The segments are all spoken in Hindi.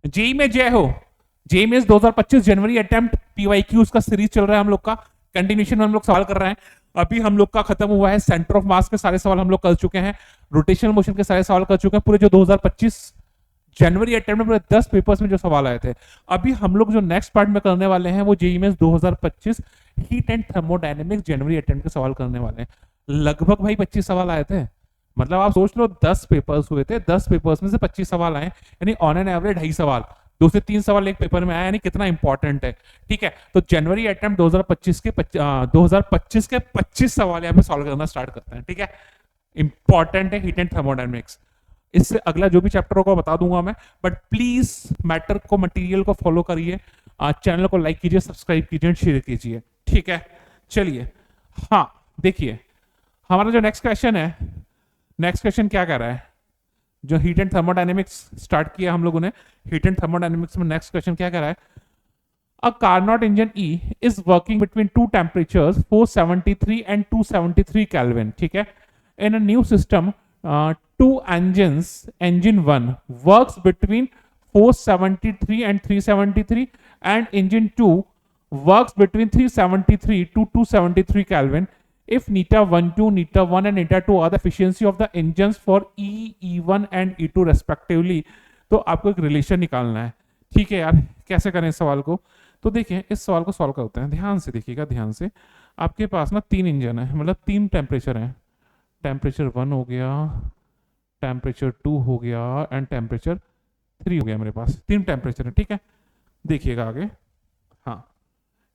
जेई में जय हो। जेई में 2025 जनवरी अटेम्प्ट पीवाईक्यूज का सीरीज चल रहा है हम लोग का, कंटिन्यूशन में हम लोग सवाल कर रहे हैं। अभी हम लोग का खत्म हुआ है, सेंटर ऑफ मास के सारे सवाल हम लोग कर चुके हैं, रोटेशनल मोशन के सारे सवाल कर चुके हैं, पूरे जो 2025 जनवरी अटेम्प्ट में पूरे 10 पेपर्स में जो सवाल आए थे। अभी हम लोग जो नेक्स्ट पार्ट में करने वाले हैं वो जेई में 2025 heat and thermodynamics January attempt के सवाल करने वाले हैं। लगभग भाई 25 सवाल आए थे, मतलब आप सोच लो 10 पेपर्स हुए थे, 10 पेपर्स में से 25 सवाल आए, यानी ऑन एन एवरेज 2.5 सवाल, 2 से 3 सवाल एक पेपर में आया, यानी कितना इंपॉर्टेंट है। ठीक है, तो जनवरी अटेम्प्ट 2025 के 25 सवाल यहाँ पे सॉल्व करना स्टार्ट करते हैं। ठीक है, इंपॉर्टेंट है हीट एंड थर्मोडायनेमिक्स। इससे अगला जो भी चैप्टर होगा बता दूंगा मैं, बट प्लीज मैटर को, मटेरियल को फॉलो करिए, चैनल को लाइक कीजिए, सब्सक्राइब कीजिए, शेयर कीजिए। ठीक है, चलिए। हाँ, देखिए हमारा जो नेक्स्ट क्वेश्चन है, नेक्स्ट क्वेश्चन क्या कह रहा है, जो हीट एंड थर्मोडायनेमिक्स स्टार्ट किया हम लोगों ने, हीट एंड थर्मोडायनेमिक्स में नेक्स्ट क्वेश्चन क्या कह रहा है, अ Carnot engine E is working between two temperatures 473 and 273 Kelvin. ठीक है, in a new system, two engines, engine 1 works between 473 and 373, and engine 2 works between 373 to 273 Kelvin. If neta 1, 2, neta 1 and neta 2 are the efficiency of the engines for E, E1 and E2 respectively, तो आपको एक रिलेशन निकालना है। ठीक है यार, कैसे करें इस सवाल को, तो देखिए इस सवाल को सॉल्व करते हैं, ध्यान से देखिएगा, ध्यान से। आपके पास ना 3 इंजन है, मतलब 3 टेम्परेचर हैं, टेम्परेचर 1 हो गया, टेम्परेचर 2 हो गया एंड टेम्परेचर 3 हो गया, मेरे पास 3 टेम्परेचर है। ठीक है, देखिएगा आगे। हाँ,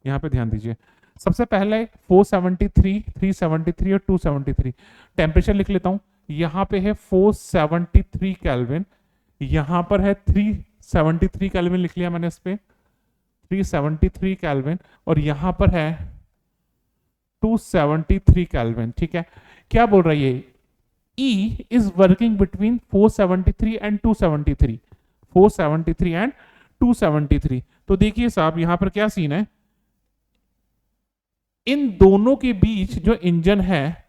यहाँ पे ध्यान दीजिए, सबसे पहले 473, 373 और 273 टेम्परेचर लिख लेता हूँ। यहाँ पे है 473 केल्विन, यहाँ पर है 373 केल्विन, लिख लिया मैंने इस पे 373 केल्विन, और यहां पर है 273 केल्विन। ठीक है, क्या बोल रही है, E is working between 473 and 273, 473 and 273। तो देखिए साहब यहां पर क्या सीन है, इन दोनों के बीच जो इंजन है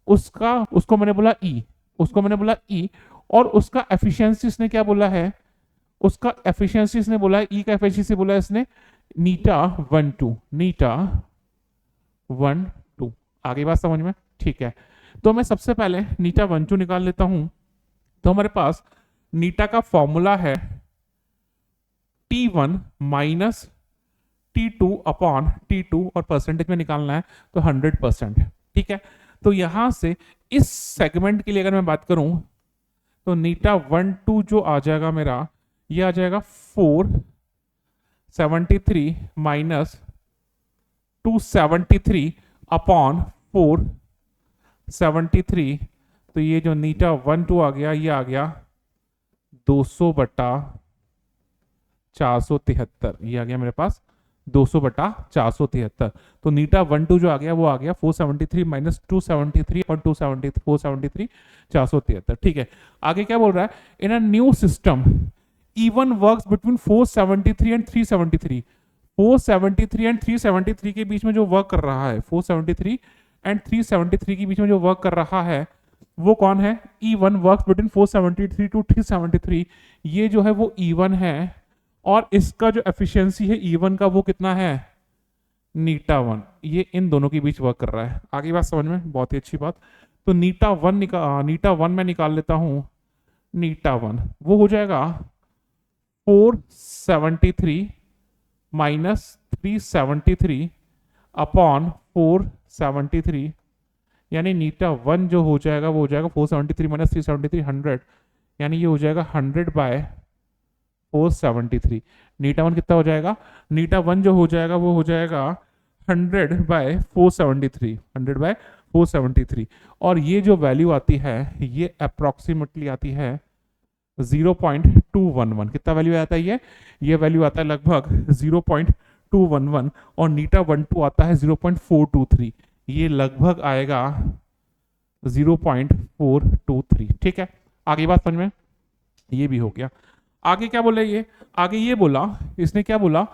उसको मैंने बोला E, उसको मैंने बोला E, और उसका एफिशिएंसी इसने क्या बोला है, उसका एफिशिएंसी इसने बोला है, ई का एफिशिएंसी बोला है इसने नीटा 1 2, नीटा 1 2। आगे बात समझ में, ठीक है। तो मैं सबसे पहले नीटा 1 2 निकाल लेता हूं। तो हमारे पास नीटा का फॉर्मूला है T1 minus T2 upon T2, और परसेंटेज में निकालना है तो 100%। ठीक है, तो यहां से इस सेगमेंट के लिए अगर मैं बात करूं तो नीटा 1 2 जो आ जाएगा मेरा, ये आ जाएगा 473 माइनस 273 अपॉन 473, तो ये जो नीटा 1 2 आ गया, ये आ गया 200 बटा 473, ये आ गया मेरे पास 200 बटा 473। तो नीटा 1 2 जो आ गया वो आ गया 473 माइनस 273 और 270 473 473। ठीक है, आगे क्या बोल रहा है, in a new system E1 works between 473 and 373, 473 and 373 के बीच में जो वर्क कर रहा है, 473 एंड 373 के बीच में जो वर्क कर रहा है वो कौन है, E1 वर्क्स बिटवीन 473 टू 373, ये जो है वो E1 है, और इसका जो एफिशिएंसी है E1 का वो कितना है, नीटा 1, ये इन दोनों के बीच वर्क कर रहा है। आगे बात समझ में, बहुत ही अच्छी बात। तो नीटा 1 में निकाल लेता हूं, नीटा 1 वो हो जाएगा 473 माइनस 373 अपॉन 473, यानी नीटा 1 जो हो जाएगा वो हो जाएगा 473 माइनस 373 100, यानी ये हो जाएगा 100 बाय 473। नीटा 1 कितना हो जाएगा, नीटा 1 जो हो जाएगा वो हो जाएगा 100 बाय 473, 100 बाय 473, और ये जो वैल्यू आती है ये अप्रोक्सीमेटली आती है 0.211। कितना वैल्यू आता है ये वैल्यू आता है लगभग 0.211, और नीटा 1 2 आता है 0.423, ये लगभग आएगा 0.423। ठीक है, आगे बात समझ में, ये भी हो गया। आगे क्या बोला ये, आगे ये बोला, इसने क्या बोला,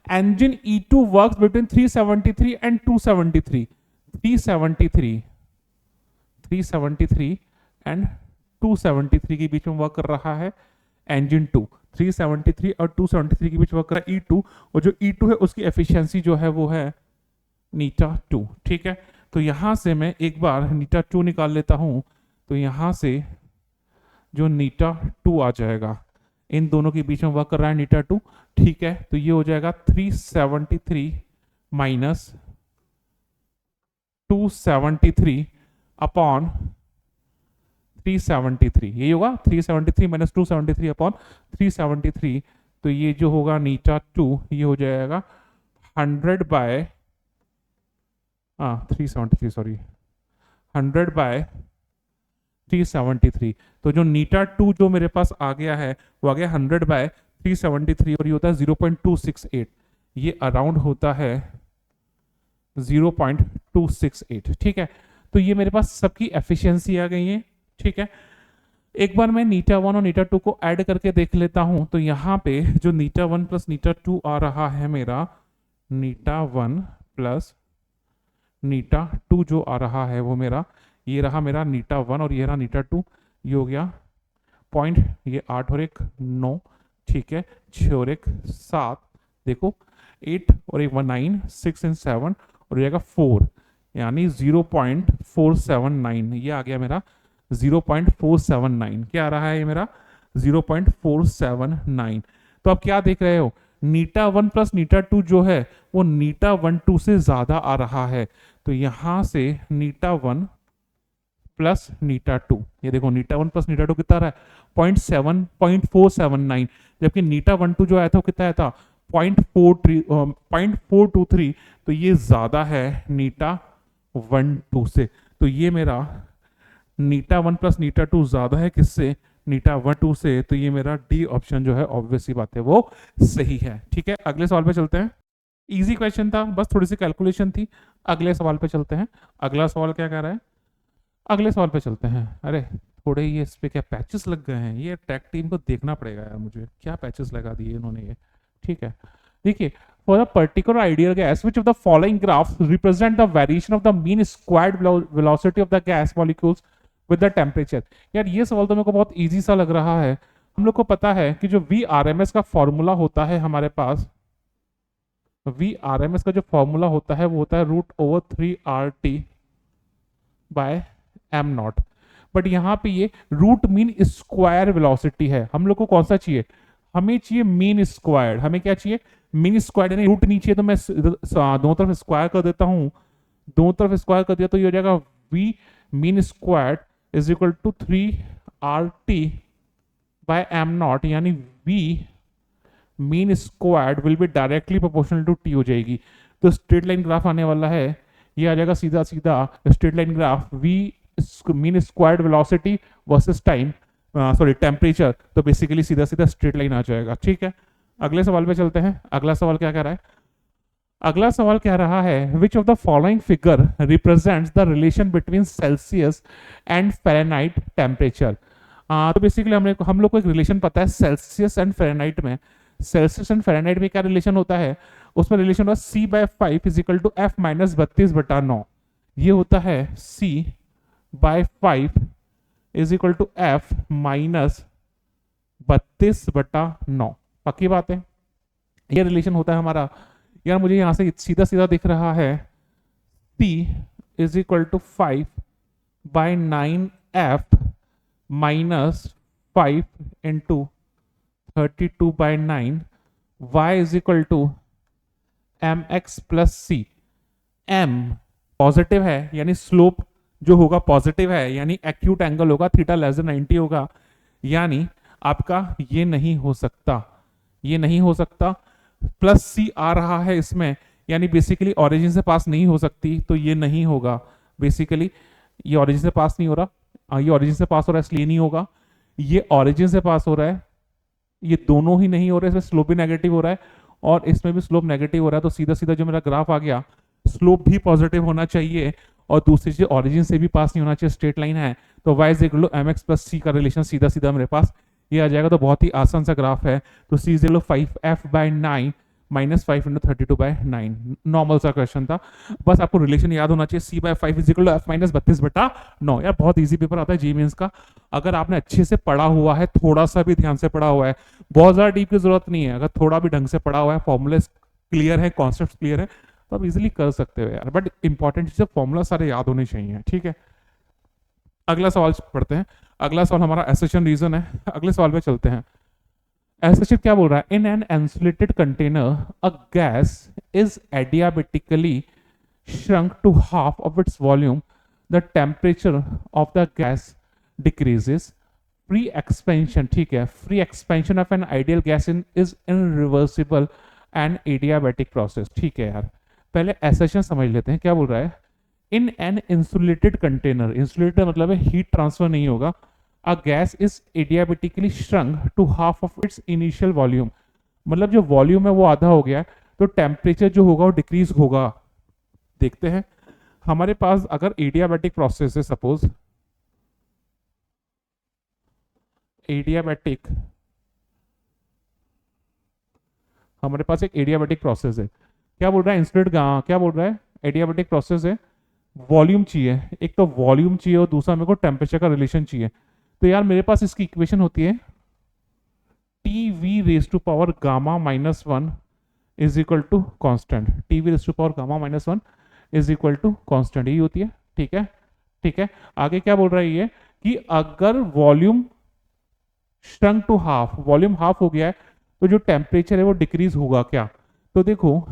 engine E2 works between 373 and 273, 373 and 273 के बीच में वर्क कर रहा है engine 2। 373 और 273 के बीच वर्क कर रहा है E2, और जो E2 है उसकी एफिशिएंसी जो है वो है नीटा 2, ठीक है। तो यहां से मैं एक बार नीटा 2 निकाल लेता हूं, तो यहां से जो नीटा 2 आ जाएगा, इन दोनों के बीच में वर्क कर रहा है नीटा 2, ठीक है। तो ये हो जाएगा 373 माइनस 273 अपॉन 373, यही होगा 373 माइनस 273 अपॉन 373। तो ये जो होगा नीटा 2, ये हो जाएगा 100 बाय 373, सॉरी 100 बाय 373। तो जो नीटा 2 जो मेरे पास आ गया है वो आ गया 100 बाय 373, और ये होता है 0.268, ये अराउंड होता है 0.268, ठीक है। तो ये मेरे पास सबकी एफिशिएंसी आ गई है, ठीक है। एक बार मैं नीटा 1 और नीटा 2 को ऐड करके देख लेता हूं, तो यहाँ पे जो नीटा 1 प्लस नीटा 2 आ रहा है मेरा, नीटा 1 प्लस नीटा 2 जो आ रहा है वो मेरा, ये रहा मेरा नीटा 1 और ये रहा नीटा 2, ये हो गया पॉइंट, ये 8 और 1 9, ठीक है, 6 और 1 7, देखो 8 और 1 9, 6 and 7, और ये आएगा 4, यानी 0.479, ये आ गया मेरा 0.479, क्या आ रहा है ये मेरा 0.479। तो आप क्या देख रहे हो, नीटा 1 प्लस नीटा 2 जो है वो नीटा 1 2 से ज्यादा आ रहा है। तो यहां से नीटा 1 प्लस नीटा 2, ये देखो नीटा 1 प्लस नीटा 2 कितना रहा है 0.479, जबकि नीटा 1 2 जो आया था वो कितना आया था 0.423, तो ये ज्यादा है नीटा 1 2 से। तो ये मेरा नीटा 1 प्लस नीटा 2 ज्यादा है किससे, नीटा 1 2 से। तो ये मेरा डी ऑप्शन जो है ऑब्वियस ही बात है वो सही है, ठीक है। अगले सवाल पे चलते हैं, इजी क्वेश्चन था, बस थोड़ी सी कैलकुलेशन थी। अगले सवाल पे चलते हैं, अगला सवाल क्या कह रहा है, अगले सवाल पे चलते हैं। अरे थोड़े ये इस पे क्या पैचेस लग गए हैं, ये टैग टीम को देखना पड़ेगा यार मुझे, क्या पैचेस लगा दिए इन्होंने ये, ठीक है। देखिए, for a particular ideal gas, which of the following graphs represent the variation of the mean squared velocity of the gas molecules with the temperature। यार ये सवाल तो मेरे को बहुत इजी सा लग रहा है। हम लोग को पता है कि जो VRMS का फॉर्मूला होता है हमारे पास, VRMS का जो फॉर्मूला होता है वो होता है √3RT by m not, but यहाँ पे ये रूट मीन स्क्वायर वेलोसिटी है। हम लोग को कौन सा चाहिए, हमें चाहिए मीन स्क्वायर। हमें क्या चाहिए, मीन स्क्वायर, यानी रूट नीचे तो मैं दोनों तरफ स्क्वायर कर देता हूँ, दोनों तरफ स्क्वायर कर दिया तो ये हो जाएगा V mean square is equal to 3RT by m nought, यानी V mean square will be directly proportional to T हो जाएगी। तो स्ट्रेट लाइन ग्राफ आने वाला है, ये आ जाएगा सीधा सीधा straight line graph V mean squared velocity versus time, sorry temperature, तो बेसिकली सीधा सीधा स्ट्रेट लाइन आ जाएगा, ठीक है। अगले सवाल पे चलते हैं, अगला सवाल क्या कह रहा है, अगला सवाल कह रहा है which of the following figure represents the relation between Celsius and Fahrenheit temperature. तो बेसिकली हम लोग को एक रिलेशन पता है सेल्सियस एंड फ़ारेनहाइट में। सेल्सियस एंड फ़ारेनहाइट में क्या रिलेशन होता है, उसमें रिलेशन होता है C/5 is equal to F minus 32/9, ये होता है C/5 is equal to F minus 32/9, पक्की बात है, ये रिलेशन होता है हमारा। यार मुझे यहां से सीधा सीधा दिख रहा है C is equal to 5/9F minus 5 into 32/9, y is equal to mx plus c। m positive है यानी स्लोप जो होगा पॉजिटिव है, यानी एक्यूट एंगल होगा थीटा लेस देन 90 होगा, यानी आपका ये नहीं हो सकता, ये नहीं हो सकता। प्लस c आ रहा है इसमें, यानी बेसिकली ऑरिजिन से पास नहीं हो सकती, तो ये नहीं होगा। बेसिकली ये ऑरिजिन से पास नहीं हो रहा, ये ऑरिजिन से पास हो रहा है इसलिए नहीं होगा, ये ऑरिजिन से पास हो रहा है, ये दोनों ही नहीं हो रहे, इसमें स्लोप भी नेगेटिव हो रहा है और इसमें भी स्लोप नेगेटिव हो रहा है। तो सीधा सीधा जो मेरा ग्राफ आ गया, स्लोप भी पॉजिटिव होना चाहिए और दूसरी चीज ऑरिजिन से भी पास नहीं होना चाहिए, स्ट्रेट लाइन है, तो y is equal to mx plus c का रिलेशन सीधा सीधा मेरे पास ये आ जाएगा। तो बहुत ही आसान सा ग्राफ है। तो c is equal to 5f/9 -5 × 32/9, normal सा क्वेश्चन था। बस आपको रिलेशन याद होना चाहिए, C/5 = F-32/9। यार बहुत इजी पेपर आता है जी मेंस का, अगर आपने अच्छे से पढ़ा हुआ है, थोड़ा सा भी ध्यान से पढ़ा हुआ है, बहुत ज़्यादा डीप की जरूरत नहीं है, अगर थोड़ा भी ढंग से पढ़ा हुआ है, फॉर्मूले क्लियर है, कॉन्सेप्ट क्लियर है, तो आप इजिली कर सकते हो यार। बट इंपॉर्टेंट चीज़ है, फॉर्मूला सारे याद होने चाहिए, ठीक है। अगला सवाल पढ़ते हैं। अगला सवाल हमारा एसेशन रीजन है। अगले सवाल पे चलते हैं। एसेशन क्या बोल रहा है? In an insulated container a gas is adiabatically shrunk to half of its volume, the temperature of the gas decreases. Free expansion, ठीक है, free expansion of an ideal gas in is irreversible and adiabatic process। ठीक है यार, पहले एसेशन समझ लेते हैं क्या बोल रहा है। In an insulated container, insulated मतलब है हीट ट्रांसफर नहीं होगा, a gas is adiabatically shrunk to half of its initial volume, मतलब जो वॉल्यूम है वो आधा हो गया है, तो टेम्परेचर जो होगा वो डिक्रीज होगा। देखते हैं, हमारे पास अगर एडियाबैटिक प्रोसेस है, सपोज एडियाबैटिक, हमारे पास एक एडियाबैटिक प्रोसेस है, क्या बोल रहा है इंस्टेंट, क्या बोल रहा है, एडियाबैटिक प्रोसेस है, वॉल्यूम चाहिए, एक तो वॉल्यूम चाहिए और दूसरा मेरे को टेम्परेचर का रिलेशन चाहिए। तो यार मेरे पास इसकी इक्वेशन होती है T(V)⁻⁻⁻1 is equal to constant, T(V)⁻⁻⁻1 is equal to constant, यही होती है, ठीक है। ठीक है, आगे क्या बोल रहा है ये कि अगर volume shrunk to half, volume half हो गया है, तो जो टेम्परेचर है वो डिक्रीज होगा क्या। तो देखो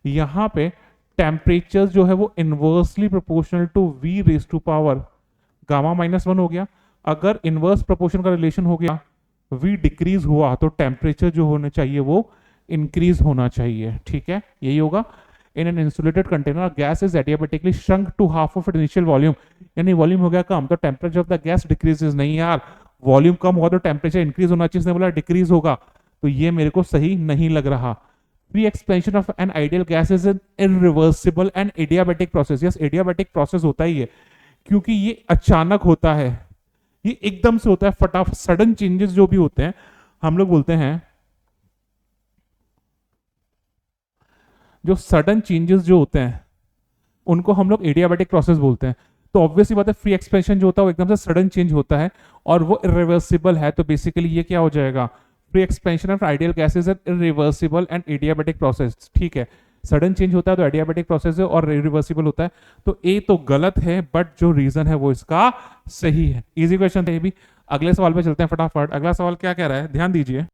यहाँ पे टेम्परेचर जो है वो इनवर्सली प्रोपोर्शनल टू V⁻⁻⁻1 हो गया। अगर इनवर्स प्रोपोर्शन का रिलेशन हो गया, V डिक्रीज हुआ, तो टेम्परेचर जो होना चाहिए वो इंक्रीज होना चाहिए, ठीक है, यही होगा। In an insulated container gas is adiabatically shrunk to half of it initial volume, यानी वॉल्यूम हो गया कम, तो temperature of the gas decreases नहीं यार, वॉल्यूम कम होगा तो टेम्परेचर इंक्रीज होना चाहिए, इसने बोला डिक्रीज होगा, तो ये मेरे को सही नहीं लग रहा। Free expansion of an ideal gas is an irreversible and adiabatic process. Yes, adiabatic process होता ही है, क्योंकि ये अचानक होता है, ये एकदम से होता है, फटाफट सडन चेंजेस जो भी होते हैं, हम लोग बोलते हैं जो सडन चेंजेस जो होते हैं उनको हम लोग एडियाबेटिक प्रोसेस बोलते हैं। तो ऑब्वियसली बात है, फ्री एक्सपेंशन जो होता है वो एकदम से सडन चेंज होता है और वो इरिवर्सिबल है, तो बेसिकली ये क्या हो जाएगा, free expansion of ideal gases is irreversible and adiabatic process, ठीक है। सडन चेंज होता है तो एडियाबेटिक प्रोसेस है, और इरिवर्सिबल होता है, तो ए तो गलत है, बट जो रीजन है वो इसका सही है। इजी क्वेश्चन था ये भी। अगले सवाल पे चलते हैं फटाफट। अगला सवाल क्या कह रहा है, ध्यान दीजिए,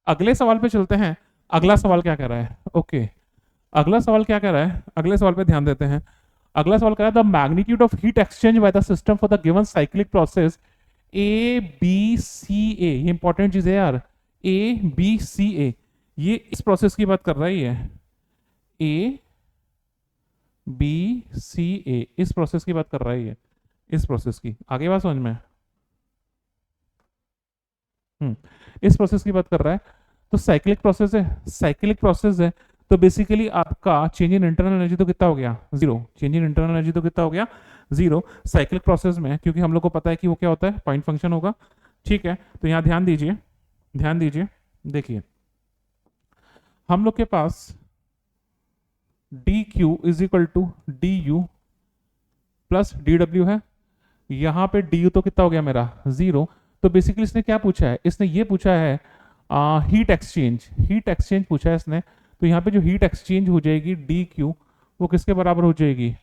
अगले सवाल पे चलते हैं। अगला सवाल क्या कह रहा है, ओके, अगला सवाल क्या कह रहा है, अगले सवाल पे ध्यान देते हैं। अगला सवाल कह रहा है the magnitude of heat exchange by the system for the given cyclic process A B C A, ये इंपॉर्टेंट चीज है यार, A B C A, ये इस प्रोसेस की बात कर रही है, A B C A इस प्रोसेस की बात कर रही है, इस प्रोसेस की, आगे बात समझ में, इस प्रोसेस की बात कर रहा है। तो साइक्लिक प्रोसेस है, साइक्लिक प्रोसेस है, तो बेसिकली आपका चेंज इन इंटरनल एनर्जी तो कितना हो गया, zero, change in internal energy तो कितना हो गया, जीरो, साइक्लिक प्रोसेस में, क्योंकि हम लोग को पता है कि वो क्या होता है, पॉइंट फंक्शन होगा, ठीक है। तो यहाँ ध्यान दीजिए, ध्यान दीजिए, देखिए हम लोग के पास DQ is equal to DU plus DW है, यहाँ पे DU तो कितना हो गया मेरा, जीरो। तो बेसिकली इसने क्या पूछा है, इसने ये पूछा है हीट एक्सचेंज, हीट एक्सचेंज पूछा है इसने। तो यहाँ पे जो हीट एक्सचेंज हो जाएगी DQ, वो किसके बराबर हो जाएगी,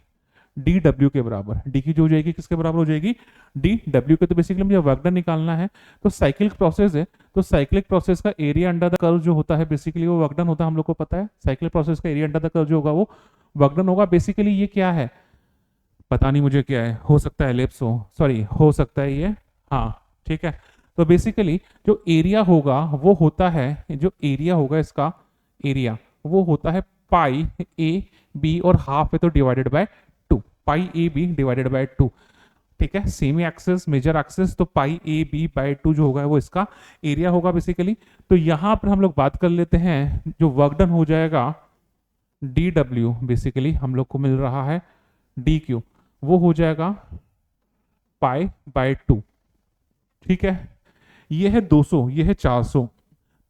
DW के बराबर। DQ जो हो जाएगी किसके बराबर हो जाएगी, DW के। तो बेसिकली मुझे वर्क डन निकालना है, तो साइक्लिक प्रोसेस है, तो साइक्लिक प्रोसेस का एरिया अंडर द कर्व जो होता है बेसिकली वो वर्क डन होता है, हम लोग को पता है साइक्लिक प्रोसेस का एरिया अंडर द कर्व जो होगा वो वर्क डन होगा। बेसिकली ये क्या है, पता नहीं मुझे क्या है, हो सकता है एलिप्स हो, सॉरी हो सकता है ये, हाँ ठीक है। तो बेसिकली जो एरिया होगा वो होता है, जो एरिया होगा इसका एरिया वो होता है पाई ए बी, और हाफ है तो divided by 2, pi A B divided by 2, ठीक है। सेमी एक्सिस मेजर एक्सिस, तो पाई ए बी बाय 2 जो होगा वो इसका एरिया होगा बेसिकली। तो यहाँ पर हम लोग बात कर लेते हैं, जो वर्क डन हो जाएगा DW, बेसिकली हम लोग को मिल रहा है DQ, वो हो जाएगा पाई बाय 2, ठीक है। ये है 200, ये है 400,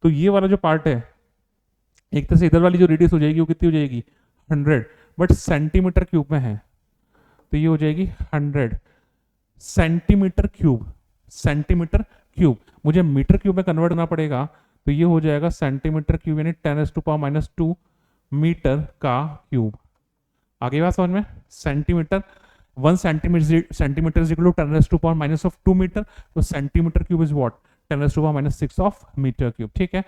तो ये वाला जो पार्ट है एक तरह से इधर वाली जो रेडियस हो जाएगी वो कितनी हो जाएगी 100, बट सेंटीमीटर क्यूब में है, तो ये हो जाएगी 100 सेंटीमीटर क्यूब। सेंटीमीटर क्यूब मुझे मीटर क्यूब में कन्वर्ट करना पड़ेगा, तो ये हो जाएगा सेंटीमीटर क्यूब यानी 10⁻⁻² मीटर का क्यूब। आगे बात समझ में, centimetre 1 centimetre is equal to 10⁻⁻² metre, तो centimetre cube is what 10⁻⁻6 of metre cube. ठीक है,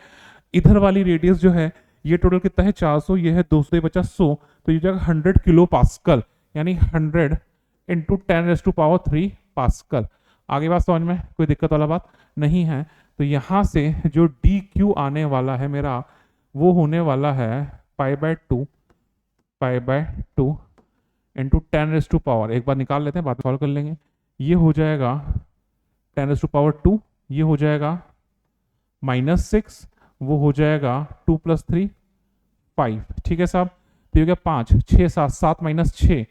इधर वाली रेडियस जो है ये टोटल कितना है 400, ये है 200, ये बचा 100, तो ये जगह 100 किलो पास्कल यानी 100 इंटू 10⁻³ पास्कल। आगे बात समझ में, कोई दिक्कत वाला बात नहीं है। तो यहाँ से जो डी क्यू आने वाला है मेरा वो होने वाला है π/2 इंटू 10⁻²। एक बार निकाल लेते हैं, बाद में सॉल्व कर लेंगे। ये हो जाएगा 10⁻², ये हो जाएगा -6, वो हो जाएगा 2 + 3 5। ठीक है साहब, तो ये हो गया 5 6 7 7 -6,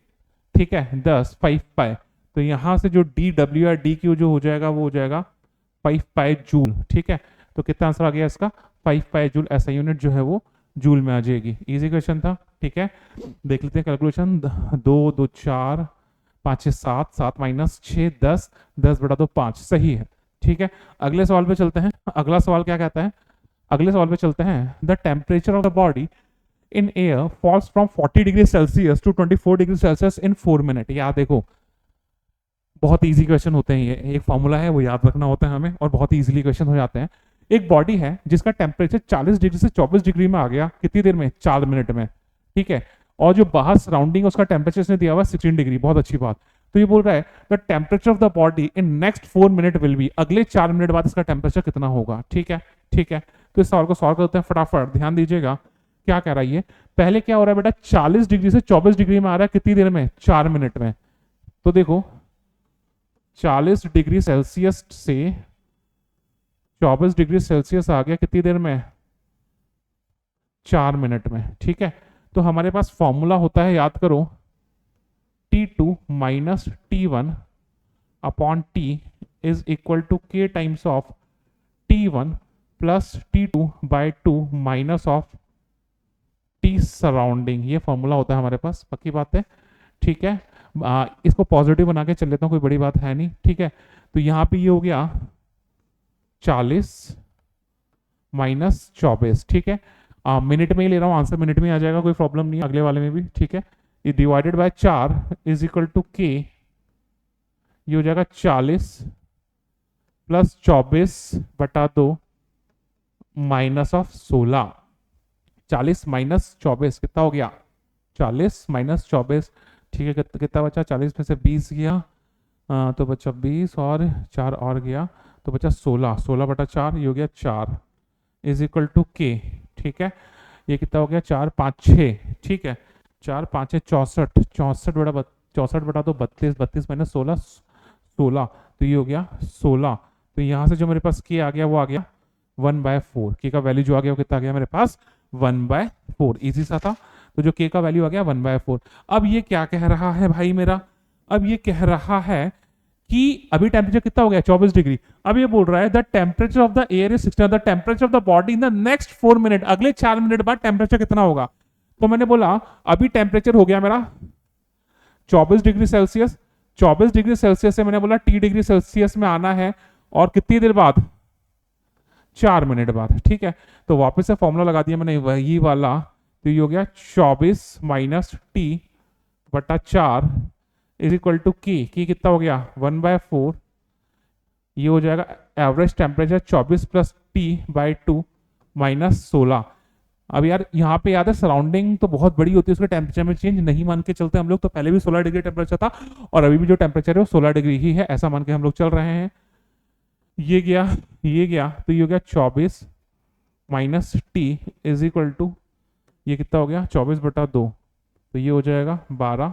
ठीक है 10 5 पाई। तो यहाँ से जो डी डब्ल्यू या डी क्यू जो हो जाएगा वो हो जाएगा 5 पाई जूल। ठीक है, तो कितना आंसर आ गया इसका 5 पाई जूल, ऐसा यूनिट जो है वो जूल में आ जाएगी। इजी क्वेश्चन था। ठीक है, देख लेते हैं कैलकुलेशन। 2 2 4 5 6 7 7 -6 10 10/2 5 सही है। ठीक है, अगले सवाल पे चलते हैं। अगला सवाल क्या कहता है, अगले सवाल पे चलते हैं। The temperature of the body in air falls from 40 degree Celsius to 24 degree Celsius in 4 minute. याद देखो, बहुत इजी क्वेश्चन होते हैं, ये एक फॉर्मूला है वो याद रखना होता है हमें, और बहुत इजीली क्वेश्चन हो जाते हैं। एक बॉडी है जिसका टेम्परेचर 40 डिग्री से 24 डिग्री में आ गया, कितनी देर में 4 मिनट में। ठीक है, और जो बाहर सराउंडिंग उसका टेम्परेचर इसने दिया हुआ 16 डिग्री, बहुत अच्छी बात। तो ये बोल रहा है the temperature of the body in next 4 minute will be, अगले 4 मिनट बाद इसका टेम्परेचर कितना होगा। ठीक है, ठीक है, तो इस सवाल को सॉल्व करते हैं फटाफट। ध्यान दीजिएगा क्या कह रहा है ये। पहले क्या हो रहा है बेटा, 40 डिग्री से 24 डिग्री में आ रहा है, कितनी देर में 4 मिनट में। तो देखो 40 डिग्री सेल्सियस से 24 डिग्री सेल्सियस आ गया कितनी देर में 4 मिनट में। ठीक है, तो हमारे पास फॉर्मूला होता है, याद करो, T2 minus T1 upon T is equal to K times of T1 plus T2 by 2 minus of T surrounding. ये फॉर्मूला होता है हमारे पास, पक्की बात है। ठीक है, इसको पॉजिटिव बना के चल लेता हूँ, कोई बड़ी बात है नहीं। ठीक है, तो यहाँ पे ये हो गया 40 माइनस 24। ठीक है, मिनट में ही ले रहा हूँ, आंसर मिनट में आ जाएगा, कोई प्रॉब्लम नहीं है अगले वाले में भी। ठीक है, ये divided by 4 is equal to K, ये हो जाएगा 40 प्लस 24/2 माइनस ऑफ 16। 40 माइनस 24 कितना हो गया 40 माइनस 24। ठीक है, कितना बचा, 40 में से 20 गया, तो बचा 20 और 4 और गया, तो बचा 16। 16/4 ये हो गया 4 इज इक्वल टू K। ठीक है, ये कितना हो गया 4 5 6। ठीक है, 4 5 6 64, 64/2 32, 32 माइनस 16 16, तो ये हो गया 16। तो यहाँ से जो मेरे पास K आ गया वो आ गया 1/4। K का वैल्यू जो आ गया वो कितना आ गया मेरे पास 1/4। इजी सा था, तो जो K का वैल्यू आ गया 1/4। अब ये क्या कह रहा है भाई मेरा, अब ये कह रहा है कि अभी टेम्परेचर कितना हो गया 24 डिग्री। अब ये बोल रहा है the temperature of the air is 16, the temperature of the body in the next 4 minute, अगले 4 मिनट बाद टेम्परेचर कितना होगा। तो मैंने बोला अभी टेम्परेचर हो गया मेरा 24 डिग्री सेल्सियस, 24 डिग्री सेल्सियस से मैंने बोला T डिग्री सेल्सियस में आना है, और कितनी देर बाद 4 मिनट बाद। ठीक है, तो वापस से फॉर्मूला लगा दिया मैंने वही वाला, तो ये हो गया 24 minus T/4 is equal to K कितना हो गया 1/4। ये हो जाएगा average temperature 24 plus T/2 minus 16। अब यार यहाँ पे याद है सराउंडिंग तो बहुत बड़ी होती है, उसके टेम्परेचर में चेंज नहीं मान के चलते हम लोग। तो पहले भी 16 डिग्री टेम्परेचर था और अभी भी जो टेम्परेचर है वो 16 डिग्री ही है, ऐसा मान के हम लोग चल रहे हैं। ये गया ये गया, तो ये हो गया 24 minus T is equal to ये कितना हो गया 24/2, तो ये हो जाएगा 12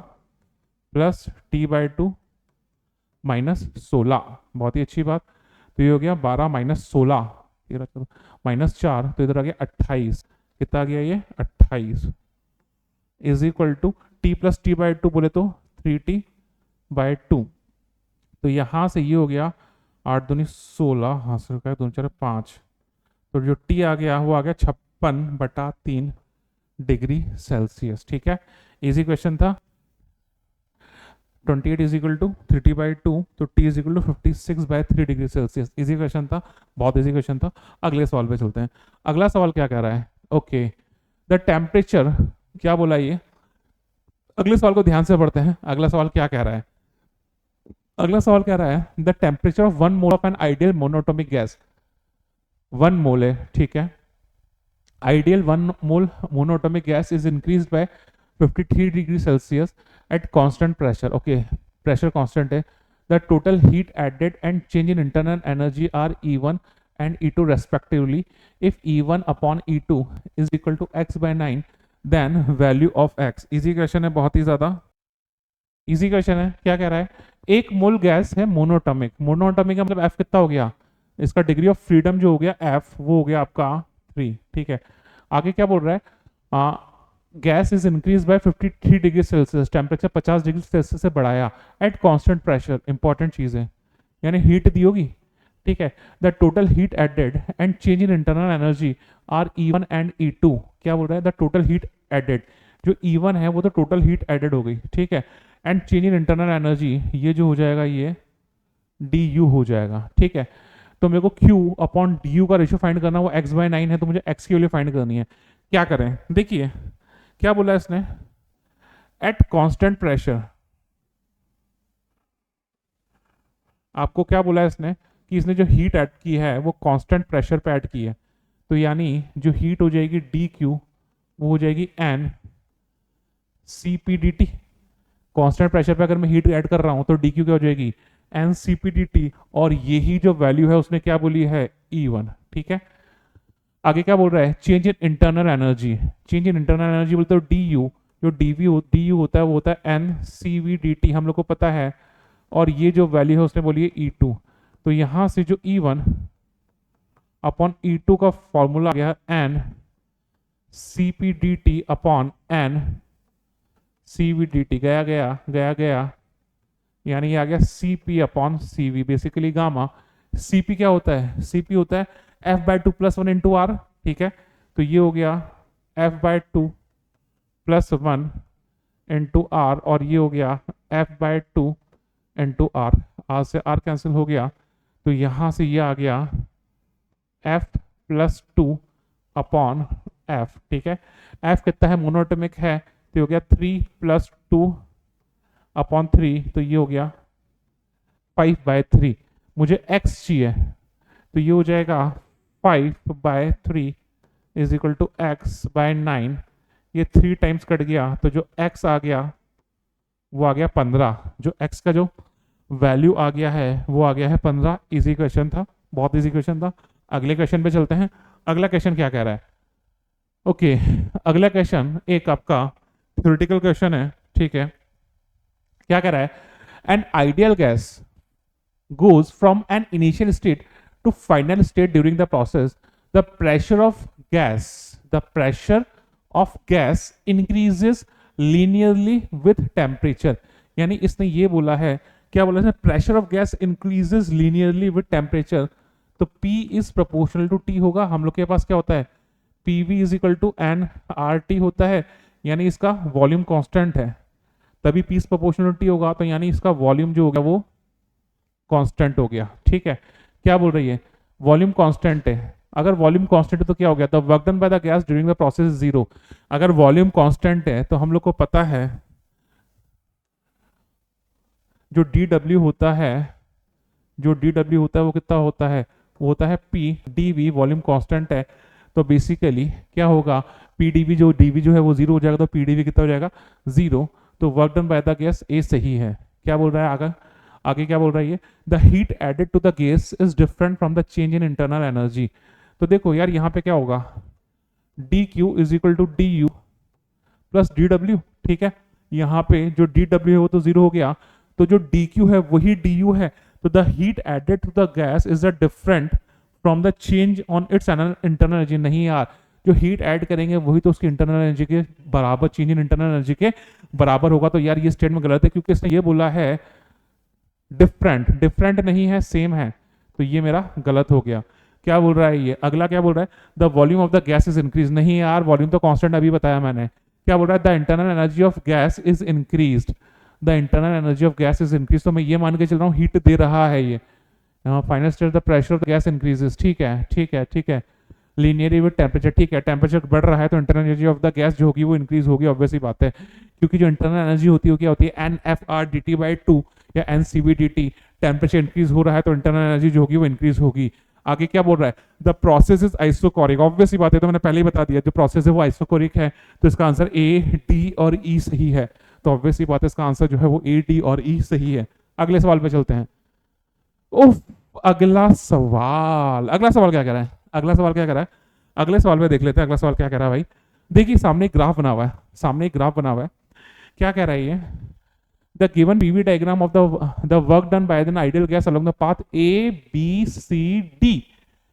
प्लस T/2 माइनस 16। बहुत ही अच्छी बात, तो ये हो गया 12 माइनस 16 माइनस 4, तो इधर आ गया 28। कितना आ गया ये 28 is equal to T plus T/2 बोले तो 3T/2। तो यहाँ से ये हो गया 8 दूनी 16, हाँ सर 2 4 5, तो जो T आ गया वो आ गया 56 डिग्री सेल्सियस। ठीक है, इजी क्वेश्चन था। 28 इज इक्वल टू 30/2, तो T is equal to 56/3 degree Celsius. Easy question था, बहुत इजी क्वेश्चन था। अगले सवाल पे चलते हैं। अगला सवाल क्या कह रहा है? ओके, द टेम्परेचर, क्या बोला ये? अगले सवाल को ध्यान से पढ़ते हैं। अगला सवाल क्या कह रहा है? अगला सवाल कह रहा है the temperature of 1 mole of an ideal monatomic gas. 1 mole है, ठीक है। Ideal 1 mole monatomic gas is increase by 53 degree Celsius at constant pressure. Okay, pressure constant है। The total heat added and change in internal energy are E1 and E2 respectively. If E1 upon E2 is equal to x/9, then value of x. Easy question है, बहुत ही ज्यादा इजी क्वेश्चन है। क्या कह रहा है? एक मोल गैस है मोनोटॉमिक। मोनोटॉमिक का मतलब F कितना हो गया? इसका डिग्री ऑफ फ्रीडम जो हो गया F, वो हो गया आपका 3। ठीक है, आगे क्या बोल रहा है? Gas is increase by 53 degree Celsius, temperature 50 degree Celsius से बढ़ाया एट कांस्टेंट प्रेशर। इंपॉर्टेंट चीज है, यानी हीट दी होगी। ठीक है, the total heat added and change in internal energy are E1 and E2। क्या बोल रहा है? द टोटल हीट एडेड, जो E1 है वो तो टोटल हीट एडेड हो गई। ठीक है, and change in internal energy, ये जो हो जाएगा ये DU हो जाएगा। ठीक है, तो मेरे को Q अपॉन DU का रेशियो फाइंड करना, वो x/9 है, तो मुझे x की वैल्यू फाइंड करनी है। क्या करें? देखिए क्या बोला इसने, एट कांस्टेंट प्रेशर। आपको क्या बोला है इसने कि इसने जो हीट ऐड की है वो कांस्टेंट प्रेशर पे ऐड की है, तो यानी जो हीट हो जाएगी DQ, वो हो जाएगी N CPDT। कांस्टेंट प्रेशर पे अगर मैं हीट ऐड कर रहा हूं तो DQ क्या हो जाएगी? N CPDT। और यही जो वैल्यू है उसने क्या बोली है? E1। ठीक है, आगे क्या बोल रहा है? Change in internal energy. Change in internal energy बोलते हो DU, जो DU होता है वो होता है NCVDT, हम लोग को पता है। और ये जो वैल्यू है उसने बोली है E2, तो यहां से जो E1 अपॉन E2 का फॉर्मूला आ गया N CPDT upon N CVDT, गया गया गया गया, यानी ये आ गया CP upon CV, basically gamma. CP क्या होता है? CP होता है F/2 + 1 इंटू R। ठीक है, तो ये हो गया F/2 + 1 इंटू R, और ये हो गया F/2 इंटू R। R से R कैंसिल हो गया, तो यहां से ये आ गया F+2 अपॉन F। ठीक है, F कितना है? मोनोटोमिक है, तो हो गया 3 + 2 अपॉन 3, तो ये हो गया 5/3। मुझे x चाहिए, तो ये हो जाएगा 5/3 इज इक्वल टू x/9। ये 3 टाइम्स कट गया, तो जो x आ गया वो आ गया 15। जो x का जो वैल्यू आ गया है वो आ गया है 15। इजी क्वेश्चन था, बहुत इजी क्वेश्चन था। अगले क्वेश्चन पे चलते हैं। अगला क्वेश्चन क्या कह रहा है? ओके, अगला क्वेश्चन एक आपका थ्योरेटिकल क्वेश्चन है। ठीक है, क्या कह रहा है? An ideal gas goes from an initial state to final state during the process. The pressure of gas increases linearly with temperature. यानी इसने ये बोला है, क्या बोला है? Pressure of gas increases linearly with temperature. तो P is proportional to T होगा। हम लोग के पास क्या होता है? PV is equal to NRT होता है, यानी इसका वॉल्यूम कांस्टेंट है, तभी P is proportional to T होगा, तो यानी इसका वॉल्यूम जो होगा वो कांस्टेंट हो गया। ठीक है, क्या बोल रही है? वॉल्यूम कांस्टेंट है। अगर वॉल्यूम कांस्टेंट है तो क्या हो गया? The work done by the gas during the process is 0। अगर वॉल्यूम कांस्टेंट है तो हम लोग को पता है जो dW होता है, जो dW होता है वो कितना होता है? वो होता है P dV, वॉल्यूम कांस्टेंट है, तो बेसिकली क्या होगा? PdV जो dV जो है वो 0 हो जाएगा, तो PdV कितना हो जाएगा? 0। तो work done by the gas A सही है। क्या बोल रहा है आगे? आगे क्या बोल रहा है ये? The heat added to the gas is different from the change in internal energy. तो देखो यार, यहाँ पे क्या होगा? DQ is equal to DU plus DW। ठीक है, यहाँ पे जो DW है वो तो 0 हो गया, तो जो DQ है वही DU है, तो the heat added to the gas is the different from the change on its internal energy. नहीं यार, जो हीट ऐड करेंगे वही तो उसकी इंटरनल एनर्जी के बराबर, चेंज इन इंटरनल एनर्जी के बराबर होगा। तो यार ये स्टेटमेंट गलत है, क्योंकि इसने ये बोला है डिफरेंट, डिफरेंट नहीं है, सेम है, तो ये मेरा गलत हो गया। क्या बोल रहा है ये अगला, क्या बोल रहा है, the volume of the gas is increase. नहीं यार, वॉल्यूम तो कांस्टेंट अभी बताया मैंने। क्या बोल रहा है, the internal energy of gas is increase, the internal energy of gas is increase. तो मैं ये मान के चल रहा हूँ हीट दे रहा है ये। Final state the pressure of the gas increases. ठीक है ठीक है ठीक है। लीनियरली विद टेम्परेचर, ठीक है, टेम्परेचर बढ़ रहा है तो internal energy of the gas जो होगी वो इंक्रीज होगी, ऑब्वियसली बात है, क्योंकि जो इंटरनल एनर्जी होती है क्या होती है, N F R D T by two या N C B D T. Temperature increase हो रहा है तो इंटरनल एनर्जी जो होगी वो इंक्रीज होगी। आगे क्या बोल रहा है, the process is isochoric. Obviously बात है, तो मैंने पहले ही बता दिया, जो प्रोसेस है वो आइसोकोरिक है, तो इसका आंसर ए डी और ई सही है। तो ऑब्वियसली बात है, इसका आंसर जो है वो ए डी और ई सही है। अगले सवाल पे चलते हैं। उफ, अगला सवाल, अगला सवाल क्या कह रहा है, अगला सवाल क्या कह रहा है, अगले सवाल में देख लेते हैं अगला सवाल क्या कह रहा है भाई। देखिए सामने एक ग्राफ बना हुआ है, सामने एक ग्राफ बना हुआ है। क्या कह रहा है ये, the given PV diagram of the work done by an ideal gas along the path A B C D,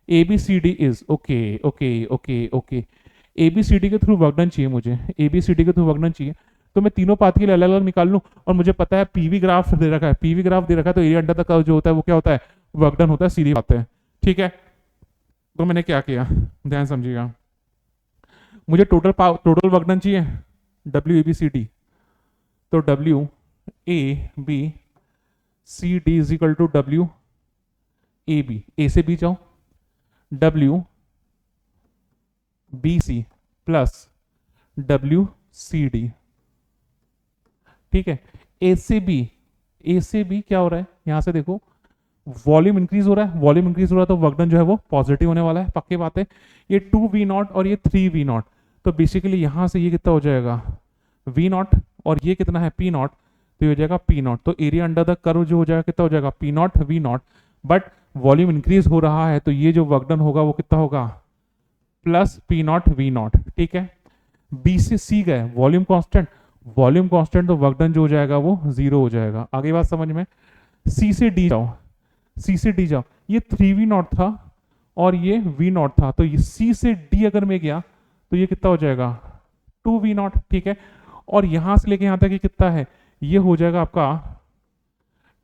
A B C D is, okay okay okay okay, A B C D के थ्रू वर्क डन चाहिए मुझे, ए बी सी डी के थ्रू वर्क डन चाहिए। तो मैं तीनों पाथ के लिए अलग अलग निकाल लूं, और मुझे पता है पीवी ग्राफ दे रखा है, पीवी ग्राफ दे रखा है, तो एरिया अंडर द कर्व जो होता है वो क्या होता है, वर्क डन होता है, सीधी बात है। ठीक है, तो मैंने क्या किया, ध्यान समझिएगा, मुझे टोटल वर्क डन चाहिए W A B C D, तो W A B C D is equal to W A B, A से बी जाओ, W B C plus W C D. ठीक है, ए से बी, ए से बी क्या हो रहा है, यहां से देखो वॉल्यूम इंक्रीज हो रहा है, वॉल्यूम इंक्रीज हो रहा है तो वर्क डन जो है वो पॉजिटिव होने वाला है, पक्की बात है। ये 2v0 और ये 3v0, तो बेसिकली यहां से ये कितना हो जाएगा v0, और ये कितना है p0, तो ये हो जाएगा p0। तो एरिया अंडर द कर्व जो हो जाएगा कितना हो जाएगा p0 v0, but volume increase हो रहा है तो ये जो वर्क डन होगा वो कितना होगा प्लस p0 v0। ठीक है, बी से सी गए, वॉल्यूम कांस्टेंट, वॉल्यूम कांस्टेंट, तो वर्क डन जो हो जाएगा वो जीरो हो जाएगा। आगे बात समझ में। सी से डी जाओ, सी से डी जाओ, ये 3v0 था और ये v0 था, तो ये सी से डी अगर मैं गया तो ये कितना हो जाएगा 2v0। ठीक है, और यहां से लेके यहां तक ये कितना है, ये हो जाएगा आपका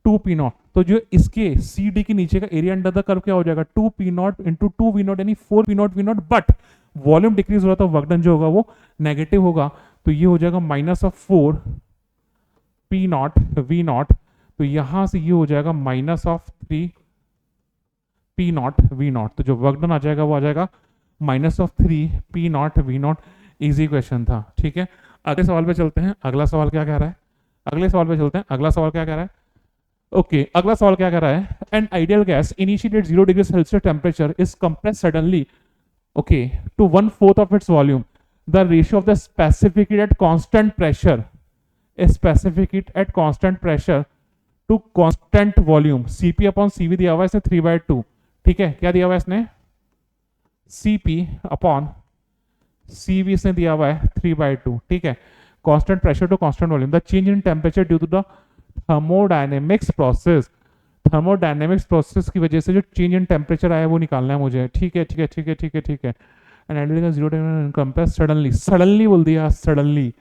2p0। तो जो इसके सी डी के नीचे का एरिया अंडर द कर्व क्या हो जाएगा 2p0 इंटू 2v0 यानी 4v0 v0, but volume decrease हो रहा था, वर्क डन जो होगा वो नेगेटिव होगा, तो ये हो जाएगा माइनस ऑफ 4p0 v0। तो यहां से ये हो जाएगा माइनस ऑफ 3p0 v0, तो जो वर्क डन आ जाएगा वो आ जाएगा minus of 3p0 v0। Easy question था। ठीक है, अगले सवाल पे चलते हैं, अगला सवाल क्या कह रहा है, अगले सवाल पे चलते हैं, अगला सवाल क्या कह रहा है। ओके, अगला सवाल क्या कह रहा है, an ideal gas initiate at 0 degree Celsius temperature is compress suddenly, okay, to 1/4 of its volume, the ratio of the specific heat at constant pressure, specific heat at constant pressure to constant volume, CP upon CV दिया हुआ है इसने 3/2। ठीक है, क्या दिया हुआ है इसने, सीपी अपॉन सीवी इसने दिया हुआ है 3/2। ठीक है, constant pressure to constant volume, the change in temperature due to the thermodynamics process, thermodynamics process की वजह से जो चेंज इन टेम्परेचर आया है वो निकालना है मुझे। ठीक है ठीक है ठीक है ठीक है ठीक है, एंड आइडियल का 0 डिग्री कंप्रेस सडनली, सडनली बोल दिया, सडनली,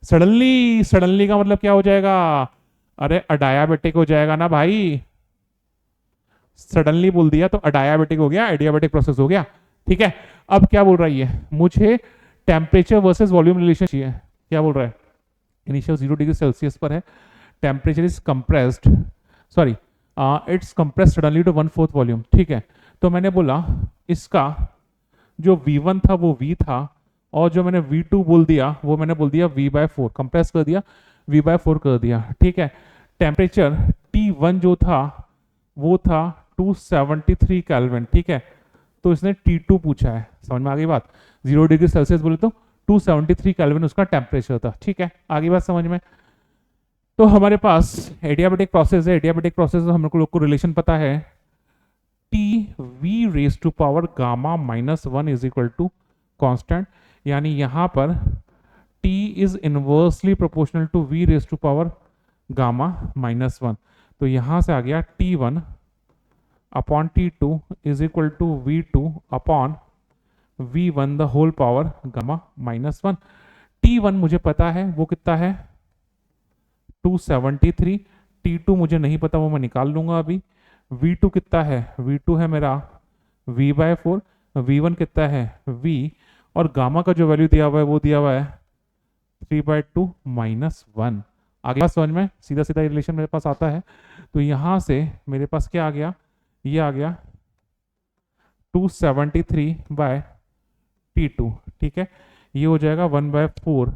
सडनली, सडनली का मतलब क्या हो जाएगा, अरे अडायाबेटिक हो जाएगा ना भाई, सडनली बोल दिया तो अडायाबेटिक हो गया, एडियाबेटिक प्रोसेस हो गया। ठीक है, अब क्या बोल रहा है ये, मुझे टेम्परेचर वर्सेस वॉल्यूम रिलेशन चाहिए। क्या बोल रहा है, इनिशियल 0 डिग्री सेल्सियस पर है, temperature is compressed, sorry it's compressed suddenly to 1/4 volume. ठीक है, तो मैंने बोला इसका जो V1 था वो V था, और जो मैंने V2 बोल दिया वो मैंने बोल दिया V/4, कंप्रेस कर दिया, V/4 कर दिया। ठीक है, टेम्परेचर T1 जो था वो था 273 केल्विन। ठीक है, तो इसने T2 पूछा है, समझ में आ गई बात, 0 डिग्री सेल्सियस बोले तो 273 केल्विन उसका टेम्परेचर था। ठीक है, आगे बात समझ में। तो हमारे पास एडियाबेटिक प्रोसेस है, एडियाबेटिक प्रोसेस हम लोग को रिलेशन पता है, T V raise to power gamma -1 is equal to constant, यानी यहां पर t is inversely proportional to v raise to power gamma -1, तो यहां से आ गया T1 upon T2 is equal to V2 upon V1 the whole power gamma -1। T1 मुझे पता है वो कितना है 273, T2 मुझे नहीं पता वो मैं निकाल लूंगा अभी। V2 कितना है, V2 है मेरा V/4, V1 कितना है V, और गामा का जो वैल्यू दिया हुआ है वो दिया हुआ है 3/2 - 1। आगे बात समझ में, सीधा सीधा रिलेशन मेरे पास आता है। तो यहाँ से मेरे पास क्या आ गया, ये आ गया 273/T2, ठीक है। ये हो जाएगा 1/4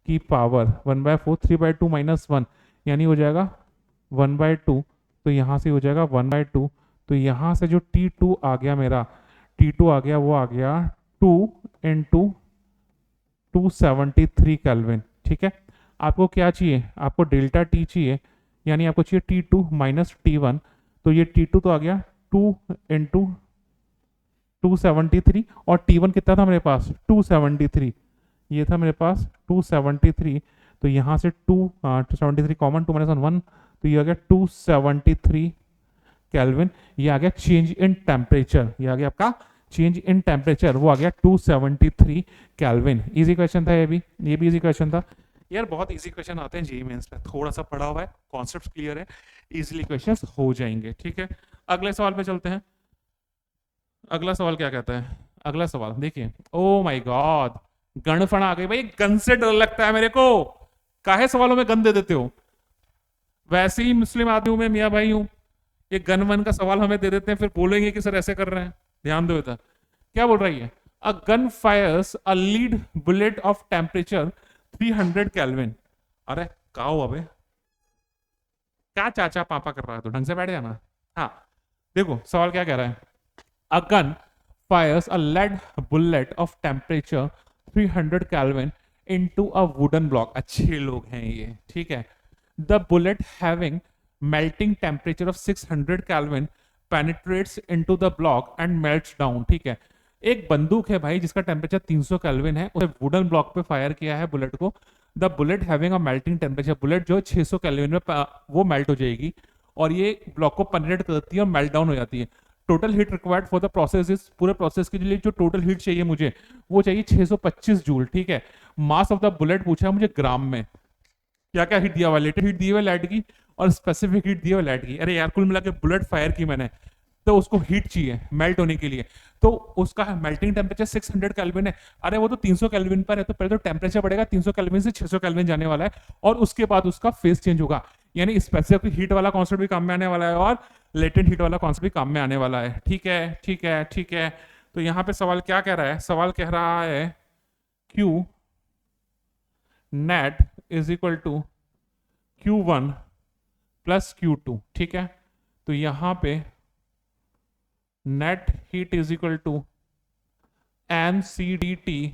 की पावर 1/4, 3/2 - 1, यानी हो जाएगा 1/2। तो यहाँ से हो जाएगा 1/2। तो यहाँ से जो T2 आ गया मेरा, T2 आ गया, वो आ गया 2 × 273 केल्विन, ठीक है। आपको क्या चाहिए, आपको डेल्टा टी चाहिए, यानी आपको चाहिए T2 - T1। तो ये T2 तो आ गया 2 × 273, और T1 कितना था मेरे पास 273, ये था मेरे पास 273। तो यहाँ से 273 कॉमन, 2 - 1, तो ये आ गया 273 केल्विन। ये आ गया चेंज इन टेम्परेचर, ये आ गया आपका चेंज इन टेम्परेचर, वो आ गया 273 केल्विन। इजी क्वेश्चन था ये भी इजी क्वेश्चन था यार। बहुत इजी क्वेश्चन आते हैं जेईई मेंस में, थोड़ा सा पढ़ा हुआ है, कॉन्सेप्ट क्लियर है, इजीली क्वेश्चंस हो जाएंगे, ठीक है। अगले सवाल पे चलते हैं। अगला सवाल क्या कहता है, अगला सवाल देखिए। ओ माय गॉड, गणफण आ गई भाई, गन से डर लगता है मेरे को, काहे सवालों में गन दे देते हो। वैसे ही मुस्लिम आदमी हूं मैं, मियाँ भाई हूं, ये गन वन का सवाल हमें दे देते हैं, फिर बोलेंगे कि सर ऐसे कर रहे हैं। ध्यान दो बेटा, क्या बोल रही है, a gun Fyers a lead bullet of temperature 300 kelvin. अरे क्या हुआ बे, क्या चाचा पापा कर रहा है, तो ढंग से बैठ जाना। हाँ देखो सवाल क्या कह रहा है, a gun fires a lead bullet of temperature 300 Kelvin into a wooden block। अच्छे लोग हैं ये, ठीक है। The bullet having melting temperature of 600 Kelvin penetrates into the block and melts down, ठीक है। एक बंदूक है भाई जिसका टेम्परेचर 300 केल्विन है, उसे वुडन ब्लॉक पे फायर किया है बुलेट को। The bullet having a melting temperature, bullet जो 600 केल्विन में वो मेल्ट हो जाएगी, और ये ब्लॉक को पेनिट्रेट करती है और मेल्ट डाउन हो जाती है। Total heat required for the process is, पूरे प्रोसेस के लिए जो टोटल हीट चाहिए मुझे, वो चाहिए 625 जूल, ठीक है। मास ऑफ द बुलेट पूछा है मुझे ग्राम में। क्या क्या हीट दिया हुआ, लेटेड हीट दी हुई है लाइट की, और स्पेसिफिक हीट दी हुई है लाइट की। अरे यार कुल मिला के बुलेट फायर की मैंने, तो उसको हीट चाहिए मेल्ट होने के लिए, तो उसका मेल्टिंग टेम्परेचर 600 केल्विन है। अरे वो तो 300 केल्विन पर है, तो पहले तो टेम्परेचर बढ़ेगा 300 केल्विन से 600 केल्विन जाने वाला है, और उसके बाद उसका फेस चेंज होगा। यानी स्पेसिफिक हीट वाला कॉन्सेप्ट भी काम में आने वाला है, और लेटेंट हीट वाला कॉन्सेप्ट भी काम में आने वाला है, ठीक है ठीक है ठीक है। तो यहाँ पे सवाल क्या कह रहा है, सवाल कह रहा है Q net is equal to Q1 plus Q2, ठीक है। तो यहाँ पे net heat is equal to mCDT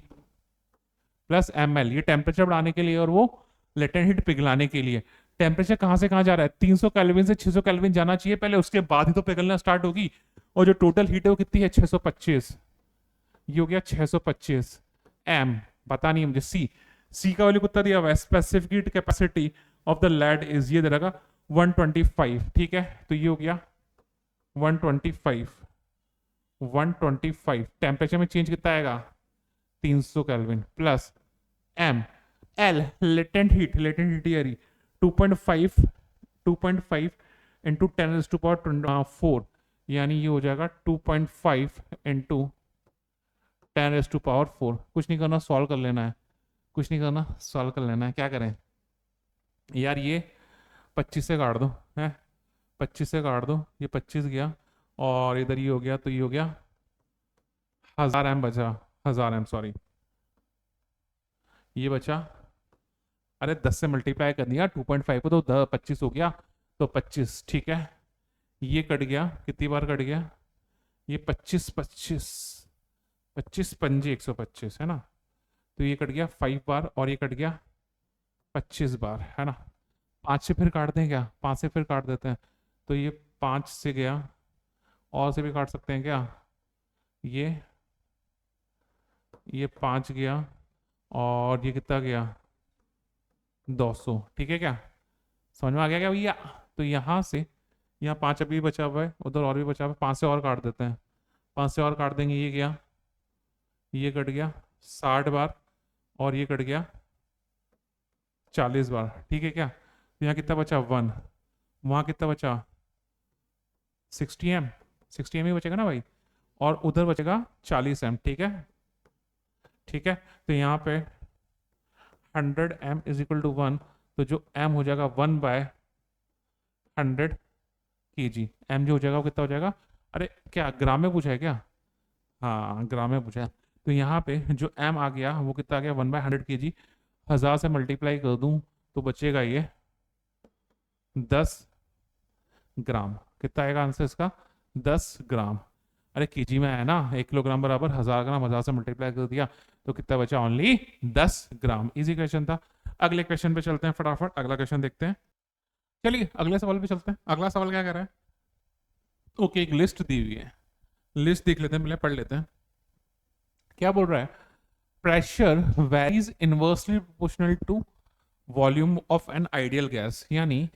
plus ml, ये टेम्परेचर बढ़ाने के लिए और वो लेटेंट हीट पिघलाने के लिए। टेम्परेचर कहां से कहां जा रहा है, 300 केल्विन से 600 केल्विन जाना चाहिए पहले, उसके बाद ही तो पिघलना स्टार्ट होगी। और जो टोटल हीट है वो कितनी है 625, ये हो गया 625 m, पता नहीं है मुझे। सी का वैल्यू कितना दिया हुआ है, specific heat capacity of the lead is, ये दे रखा 125, ठीक है। तो ये हो गया 125, 125 टेम्परेचर में चेंज कितना आएगा 300 kelvin plus m, l latent heat, latent heat यारी 2.5, 2.5 इंटू 10⁻⁴, यानी ये हो जाएगा 2.5 इंटू 10⁻⁴। कुछ नहीं करना, सॉल्व कर लेना है, कुछ नहीं करना, सॉल्व कर लेना है। क्या करें यार, ये 25 से काट दो है, 25 से काट दो, ये 25 गया, और इधर ये हो गया, तो ये हो गया 1000 m बचा, 1000 m सॉरी, ये बचा। अरे 10 से मल्टीप्लाई कर दिया 2.5 को, तो 25 हो गया, तो 25, ठीक है। ये कट गया, कितनी बार कट गया, ये 25 25 25 पंजे 125 है ना, तो ये कट गया 5 बार, और ये कट गया 25 बार, है ना। 5 से फिर काट दें क्या, 5 से फिर काट देते हैं, तो ये 5 से गया, और से भी काट सकते हैं क्या, ये 5 गया, और ये कितना गया 200, ठीक है। क्या समझ में आ गया क्या भैया। तो यहाँ से यहाँ 5 अभी बचा हुआ है, उधर और भी बचा हुआ है, 5 से और काट देते हैं, 5 से और काट देंगे, ये गया, ये कट गया 60 बार, और ये कट गया 40 बार, ठीक है। क्या तो यहाँ कितना बचा 1, वहाँ कितना बचा 60 m, 60 एम ही बचेगा ना भाई, और उधर बचेगा 40 एम, ठीक है। ठीक है, तो यहाँ पे 100 एम इज इक्वल टू 1, तो जो एम हो जाएगा 1/100 kg। एम जो हो जाएगा वो कितना हो जाएगा, अरे क्या ग्राम में पूछा है क्या, हाँ ग्राम में पूछा है। तो यहाँ पे जो एम आ गया वो कितना आ गया, 1/100 kg। 1000 से मल्टीप्लाई कर दूं तो बचेगा ये 10 ग्राम। कितना आएगा आंसर इसका, 10 ग्राम। अरे केजी में है ना, 1 किलोग्राम बराबर 1000 ग्राम, 1000 से मल्टीप्लाई कर दिया तो कितना बचा, ओनली 10 ग्राम। इजी क्वेश्चन था। अगले क्वेश्चन पे चलते हैं फटाफट, अगला क्वेश्चन देखते हैं। चलिए अगले सवाल पे चलते हैं। अगला सवाल क्या कर रहा है, ओके एक लिस्ट दी हुई है, लिस्ट देख लेते हैं, पहले पढ़ लेते हैं क्या बोल रहा है। Pressure varies inversely proportional to volume of an ideal gas, यानी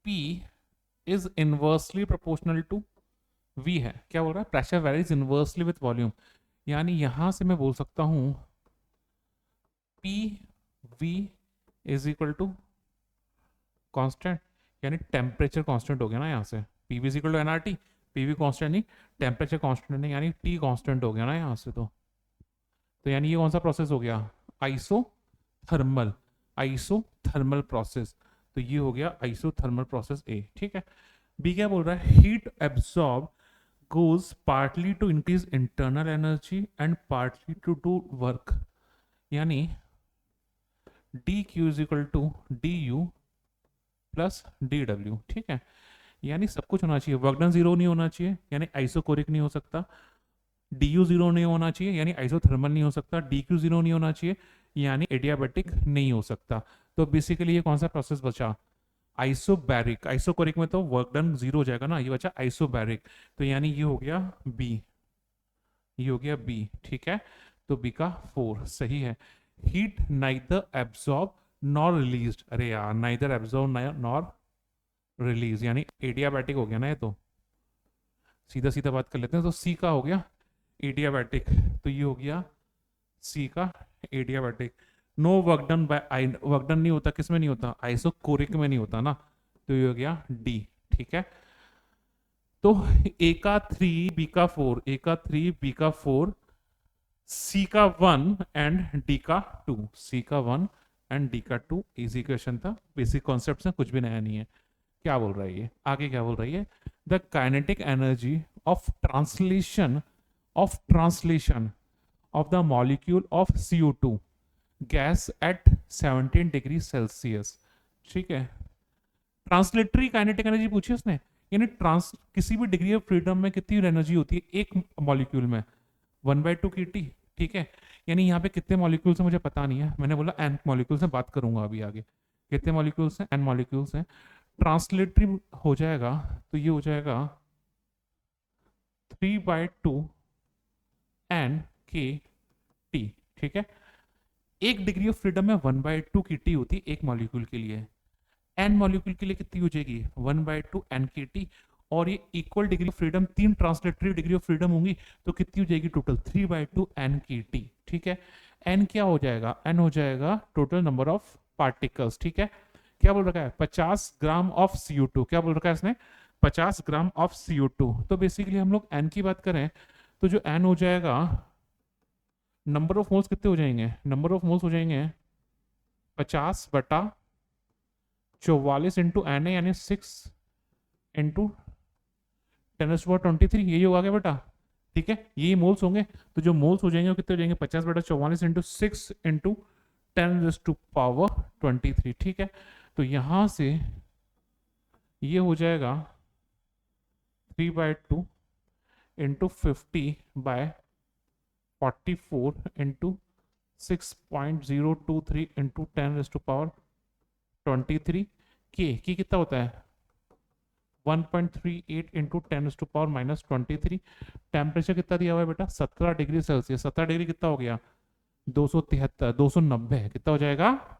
P is inversely proportional to V है। क्या बोल रहा है, pressure varies inversely with volume, यानी यहां से मैं बोल सकता हूं P V is equal to constant, यानी टेम्परेचर कांस्टेंट हो गया ना यहाँ से। P V is equal to NRT, P V constant नहीं, टेम्परेचर कांस्टेंट नहीं, यानी टी कांस्टेंट हो गया ना यहाँ से। तो यानी ये कौन सा प्रोसेस हो गया, आइसोथर्मल, आइसोथर्मल प्रोसेस। तो ये हो गया आइसोथर्मल प्रोसेस ए, ठीक है। बी क्या बोल रहा है, heat absorb goes partly to increase internal energy and partly to do work, यानी dq is equal to du plus dw, ठीक है। यानी सब कुछ होना चाहिए, वर्क डन जीरो नहीं होना चाहिए यानी आइसोकोरिक नहीं हो सकता, du जीरो नहीं होना चाहिए यानी आइसोथर्मल नहीं हो सकता, dq जीरो नहीं होना चाहिए यानी एडियाबैटिक नहीं हो सकता। तो बेसिकली ये कौन सा प्रोसेस बचा, आइसोबैरिक। आइसोकोरिक में तो वर्क डन जीरो हो जाएगा ना, ये बचा आइसोबैरिक। तो यानी ये हो गया बी, ये हो गया बी, ठीक है। तो बी का 4 सही है। Heat neither absorb nor release, अरे यार नाइदर एब्सॉर्ब नॉर रिलीज यानी एडियाबैटिक हो गया ना ये, तो सीधा सीधा बात कर लेते हैं। तो सी का हो गया एडियाबैटिक, तो ये हो गया सी का adiabatic. No work done by, work done नहीं होता किस में नहीं होता, आइसोकोरिक में नहीं होता ना, तो ये हो गया डी, ठीक है। तो ए का 3 बी का 4, ए का 3 बी का 4, सी का 1 एंड डी का 2, सी का 1 एंड डी का 2। इजी क्वेश्चन था, बेसिक कॉन्सेप्ट है, कुछ भी नया नहीं है। क्या बोल रहा है ये आगे, क्या बोल रही है, the kinetic energy of translation of the molecule of CO2 gas at 17 degree Celsius, ठीक है। ट्रांसलेटरी काइनेटिक एनर्जी पूछी उसने, यानी ट्रांस किसी भी डिग्री ऑफ फ्रीडम में कितनी एनर्जी होती है एक मॉलिक्यूल में, 1/2 kT, ठीक है। यानी यहाँ पे कितने मॉलिक्यूल्स हैं मुझे पता नहीं है, मैंने बोला n मॉलिक्यूल्स से बात करूंगा अभी आगे, कितने मॉलिक्यूल्स हैं, n मॉलिक्यूल्स हैं। ट्रांसलेटरी हो जाएगा तो ये हो जाएगा 3/2 NKT, ठीक है। एक डिग्री ऑफ फ्रीडम में 1/2 kT होती है एक मॉलिक्यूल के लिए, n मॉलिक्यूल के लिए कितनी हो जाएगी 1/2 NKT, और ये equal degree of freedom, 3 translatory degree of freedom होंगी तो कितनी हो जाएगी टोटल 3/2 NKT, ठीक है। n क्या हो जाएगा, n हो जाएगा टोटल नंबर ऑफ पार्टिकल्स, ठीक है। क्या बोल रखा है 50 ग्राम ऑफ CO2, क्या बोल रखा है इसने 50 ग्राम ऑफ CO2। तो बेसिकली हम लोग n की बात करें तो जो n हो जाएगा, नंबर ऑफ मोल्स कितने हो जाएंगे, नंबर ऑफ मोल्स हो जाएंगे 50/44 इंटू एन ए, यानी 6 इंटू 10⁻23, यही होगा क्या बेटा, ठीक है। यही मोल्स होंगे, तो जो मोल्स हो जाएंगे वो कितने हो जाएंगे 50/44 इंटू 6 इंटू 10⁻23, ठीक है। तो यहां से ये हो जाएगा 3/2 इंटू 50/44 इंटू 6.023 इंटू 10⁻23 के कितना होता है 1.38 इंटू 10⁻⁻23। टेम्परेचर कितना दिया हुआ है बेटा 17 डिग्री सेल्सियस, 17 डिग्री कितना हो गया 273, 290 कितना हो जाएगा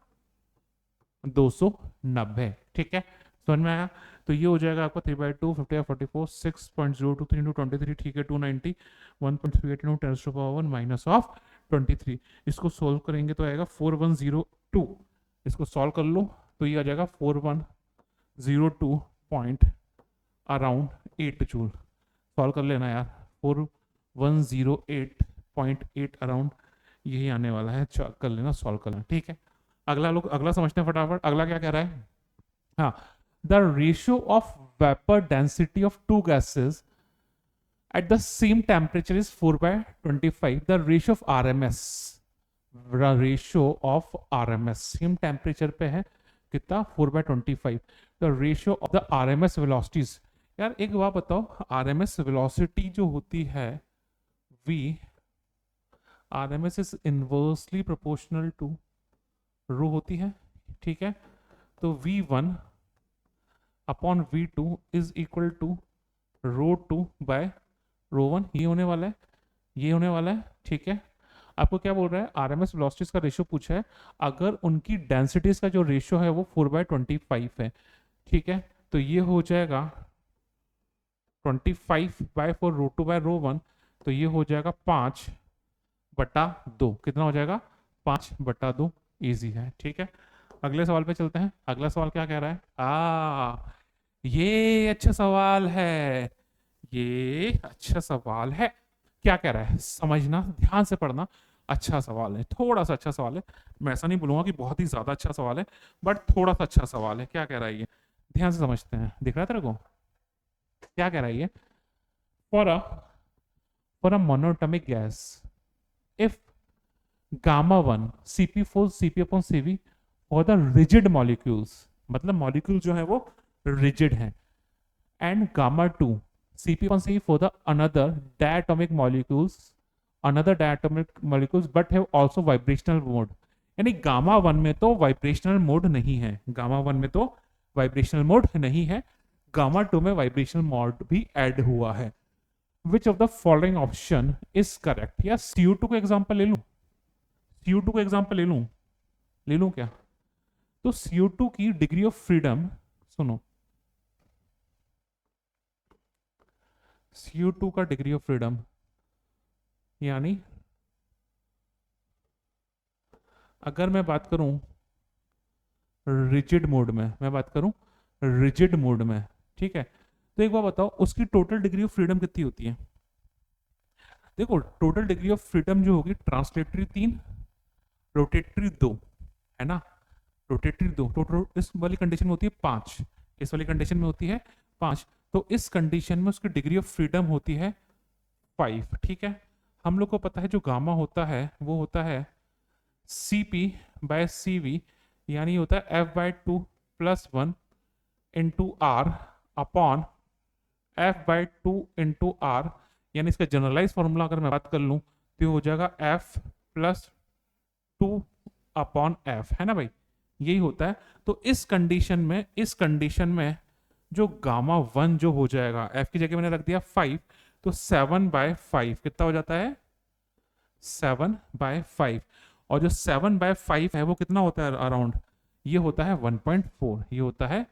290, ठीक है। समझ में आया। तो ये हो जाएगा आपका 3/2 50/44 6.023 इंटू 23, ठीक है 290, 1.38 इंटू 10⁻⁻1 माइनस ऑफ 23। इसको सोल्व करेंगे तो आएगा 4102, इसको सॉल्व कर लो तो ये आ जाएगा 4102 पॉइंट अराउंड 108 जूल। सॉल्व कर लेना यार, 4108.8 अराउंड यही आने वाला है। कर लेना, सॉल्व कर लेना, ठीक है। अगला लोग अगला समझते हैं फटाफट। अगला क्या कह रहा है? हाँ, the ratio of vapour density of two gases at the same temperature is 4/25. The ratio of RMS, the ratio of RMS same temperature पे है कितना, 4/25. The ratio of the RMS velocities, यार एक बात बताओ, RMS velocity जो होती है V, RMS is inversely proportional to rho होती है, ठीक है। तो V1 upon V2 is equal to ρ2 by ρ1, ये होने वाला है, ये होने वाला है, ठीक है। आपको क्या बोल रहा है? आरएमएस वेलोसिटीज का रेशियो पूछा है, अगर उनकी डेंसिटीज का जो रेशियो है वो 4/25 है, ठीक है। तो ये हो जाएगा 25/4 ρ2/ρ1, तो ये हो जाएगा 5/2। कितना हो जाएगा? 5/2। इजी है, ठीक है। अगले सवाल पे चलते हैं। अगला सवाल क्या कह रहा है? ये अच्छा सवाल है, ये अच्छा सवाल है। क्या कह रहा है समझना, ध्यान से पढ़ना। अच्छा सवाल है, थोड़ा सा अच्छा सवाल है। मैं ऐसा नहीं बोलूंगा कि बहुत ही ज्यादा अच्छा सवाल है, बट थोड़ा सा अच्छा सवाल है। क्या कह रहा है ये? ध्यान से समझते हैं। दिख रहा है तेरे को? क्या कह रहा है ये? For a monoatomic gas, if gamma 1 CP4 CP/CV for the rigid molecules, मतलब मॉलिक्यूल जो है वो रिजिड है, and gamma 2 CP1C for the diatomic molecules but have also vibrational mode। यानी गामा 1 में तो वाइब्रेशनल मोड नहीं है, गामा 1 में तो वाइब्रेशनल मोड नहीं है, गामा 2 में वाइब्रेशनल मोड भी ऐड हुआ है। Which of the following option is correct? या CO2 को एग्जांपल ले लूं, CO2 को एग्जांपल ले लूं क्या? तो CO2 की डिग्री ऑफ फ्रीडम सुनो, CO2 का डिग्री ऑफ फ्रीडम, यानी अगर मैं बात करूं रिजिड मोड में, मैं बात करूं रिजिड मोड में, ठीक है, तो एक बार बताओ उसकी टोटल डिग्री ऑफ फ्रीडम कितनी होती है? देखो टोटल डिग्री ऑफ फ्रीडम जो होगी, ट्रांसलेटरी 3, रोटेटरी 2, है ना, रोटेटरी 2, टोटल इस वाली कंडीशन में होती है 5, इस वाली कंडीशन में होती है 5, तो इस कंडीशन में उसकी डिग्री ऑफ फ्रीडम होती है 5, ठीक है। हम लोग को पता है जो गामा होता है वो होता है CP/CV, यानी होता है F/2 + 1 into R upon F/2 into R, यानी इसका जनरलाइज फॉर्मूला अगर मैं बात कर लूं तो हो जाएगा F+2 अपॉन F, है ना भाई, यही होता है। तो इस कंडीशन में जो गामा 1 जो हो जाएगा, F की जगह मैंने रख दिया 5, तो 7/5 कितना हो जाता है? 7/5, और जो 7/5 है वो कितना होता है अराउंड? ये होता है 1.4, ये होता है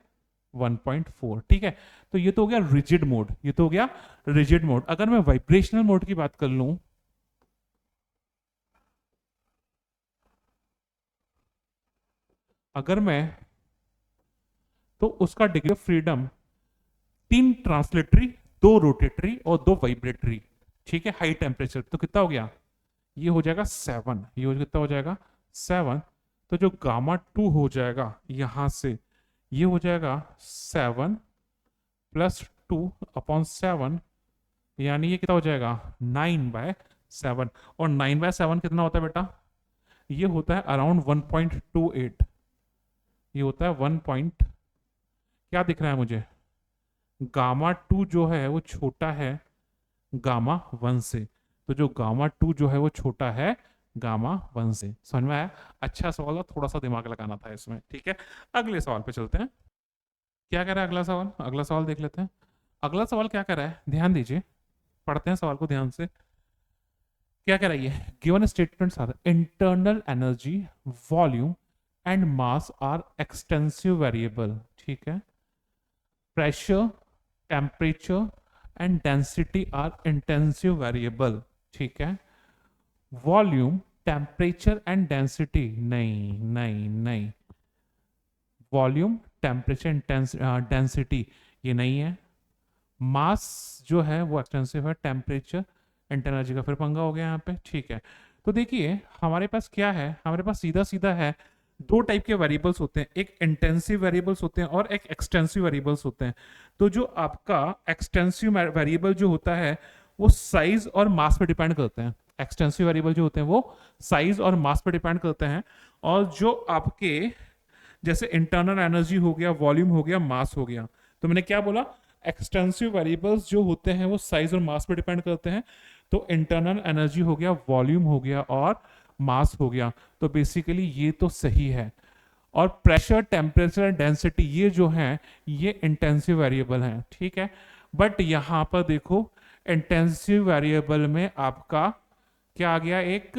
1.4, ठीक है। तो ये तो हो गया रिजिड मोड, ये तो हो गया रिजिड मोड। अगर मैं वाइब्रेशनल मोड की बात कर लूं, अगर मैं, तो उसका degree of freedom 3 translatory, 2 rotatory और 2 वाइब्रेटरी, ठीक है, हाई टेम्परेचर, तो कितना हो गया? ये हो जाएगा 7, ये कितना हो जाएगा? 7। तो जो गामा 2 हो जाएगा यहां से, ये हो जाएगा 7 + 2 अपॉन 7, यानी ये कितना हो जाएगा? 9/7, और 9/7 कितना होता है बेटा? ये होता है अराउंड 1.28, ये होता है 1 पॉइंट, क्या दिख रहा है मुझे? गामा 2 जो है वो छोटा है गामा 1 से, तो जो गामा 2 जो है वो छोटा है गामा 1 से। समझ में आया? अच्छा सवाल है, थोड़ा सा दिमाग लगाना था इसमें, ठीक है। अगले सवाल पे चलते हैं। क्या कह रहा है अगला सवाल? अगला सवाल देख लेते हैं। अगला सवाल क्या कह रहा है, ध्यान दीजिए, पढ़ते हैं सवाल को ध्यान से। क्या कह रही है? Given statements are internal energy, volume and mass are extensive variable, ठीक है। Pressure, temperature and density are intensive variable, ठीक है। वॉल्यूम, टेम्परेचर एंड डेंसिटी नहीं नहीं नहीं, वॉल्यूम, टेम्परेचर, डेंसिटी ये नहीं है। मास जो है वो एक्सटेंसिव है, टेम्परेचर एनर्जी का फिर पंगा हो गया यहाँ पे, ठीक है। तो देखिए हमारे पास क्या है, हमारे पास सीधा सीधा है, दो टाइप के वेरिएबल्स होते हैं, एक इंटेंसिव वेरिएबल्स होते हैं और एक एक्सटेंसिव वेरिएबल्स होते हैं। तो जो आपका एक्सटेंसिव वेरिएबल जो होता है वो साइज और मास पे डिपेंड करते हैं। एक्सटेंसिव वेरिएबल जो होते हैं वो साइज और मास पे डिपेंड करते हैं। और जो आपके जैसे इंटरनल एनर्जी हो गया, वॉल्यूम हो गया, मास हो गया, तो मैंने क्या बोला, एक्सटेंसिव वेरिएबल्स जो होते हैं वो साइज और मास पे डिपेंड करते हैं। तो इंटरनल एनर्जी हो गया, वॉल्यूम हो गया और मास हो गया। तो बेसिकली ये तो सही है। और प्रेशर, टेम्परेचर, डेंसिटी ये जो है ये इंटेंसिव वेरिएबल हैं, ठीक है। बट यहां पर देखो इंटेंसिव वेरिएबल में आपका क्या आ गया, एक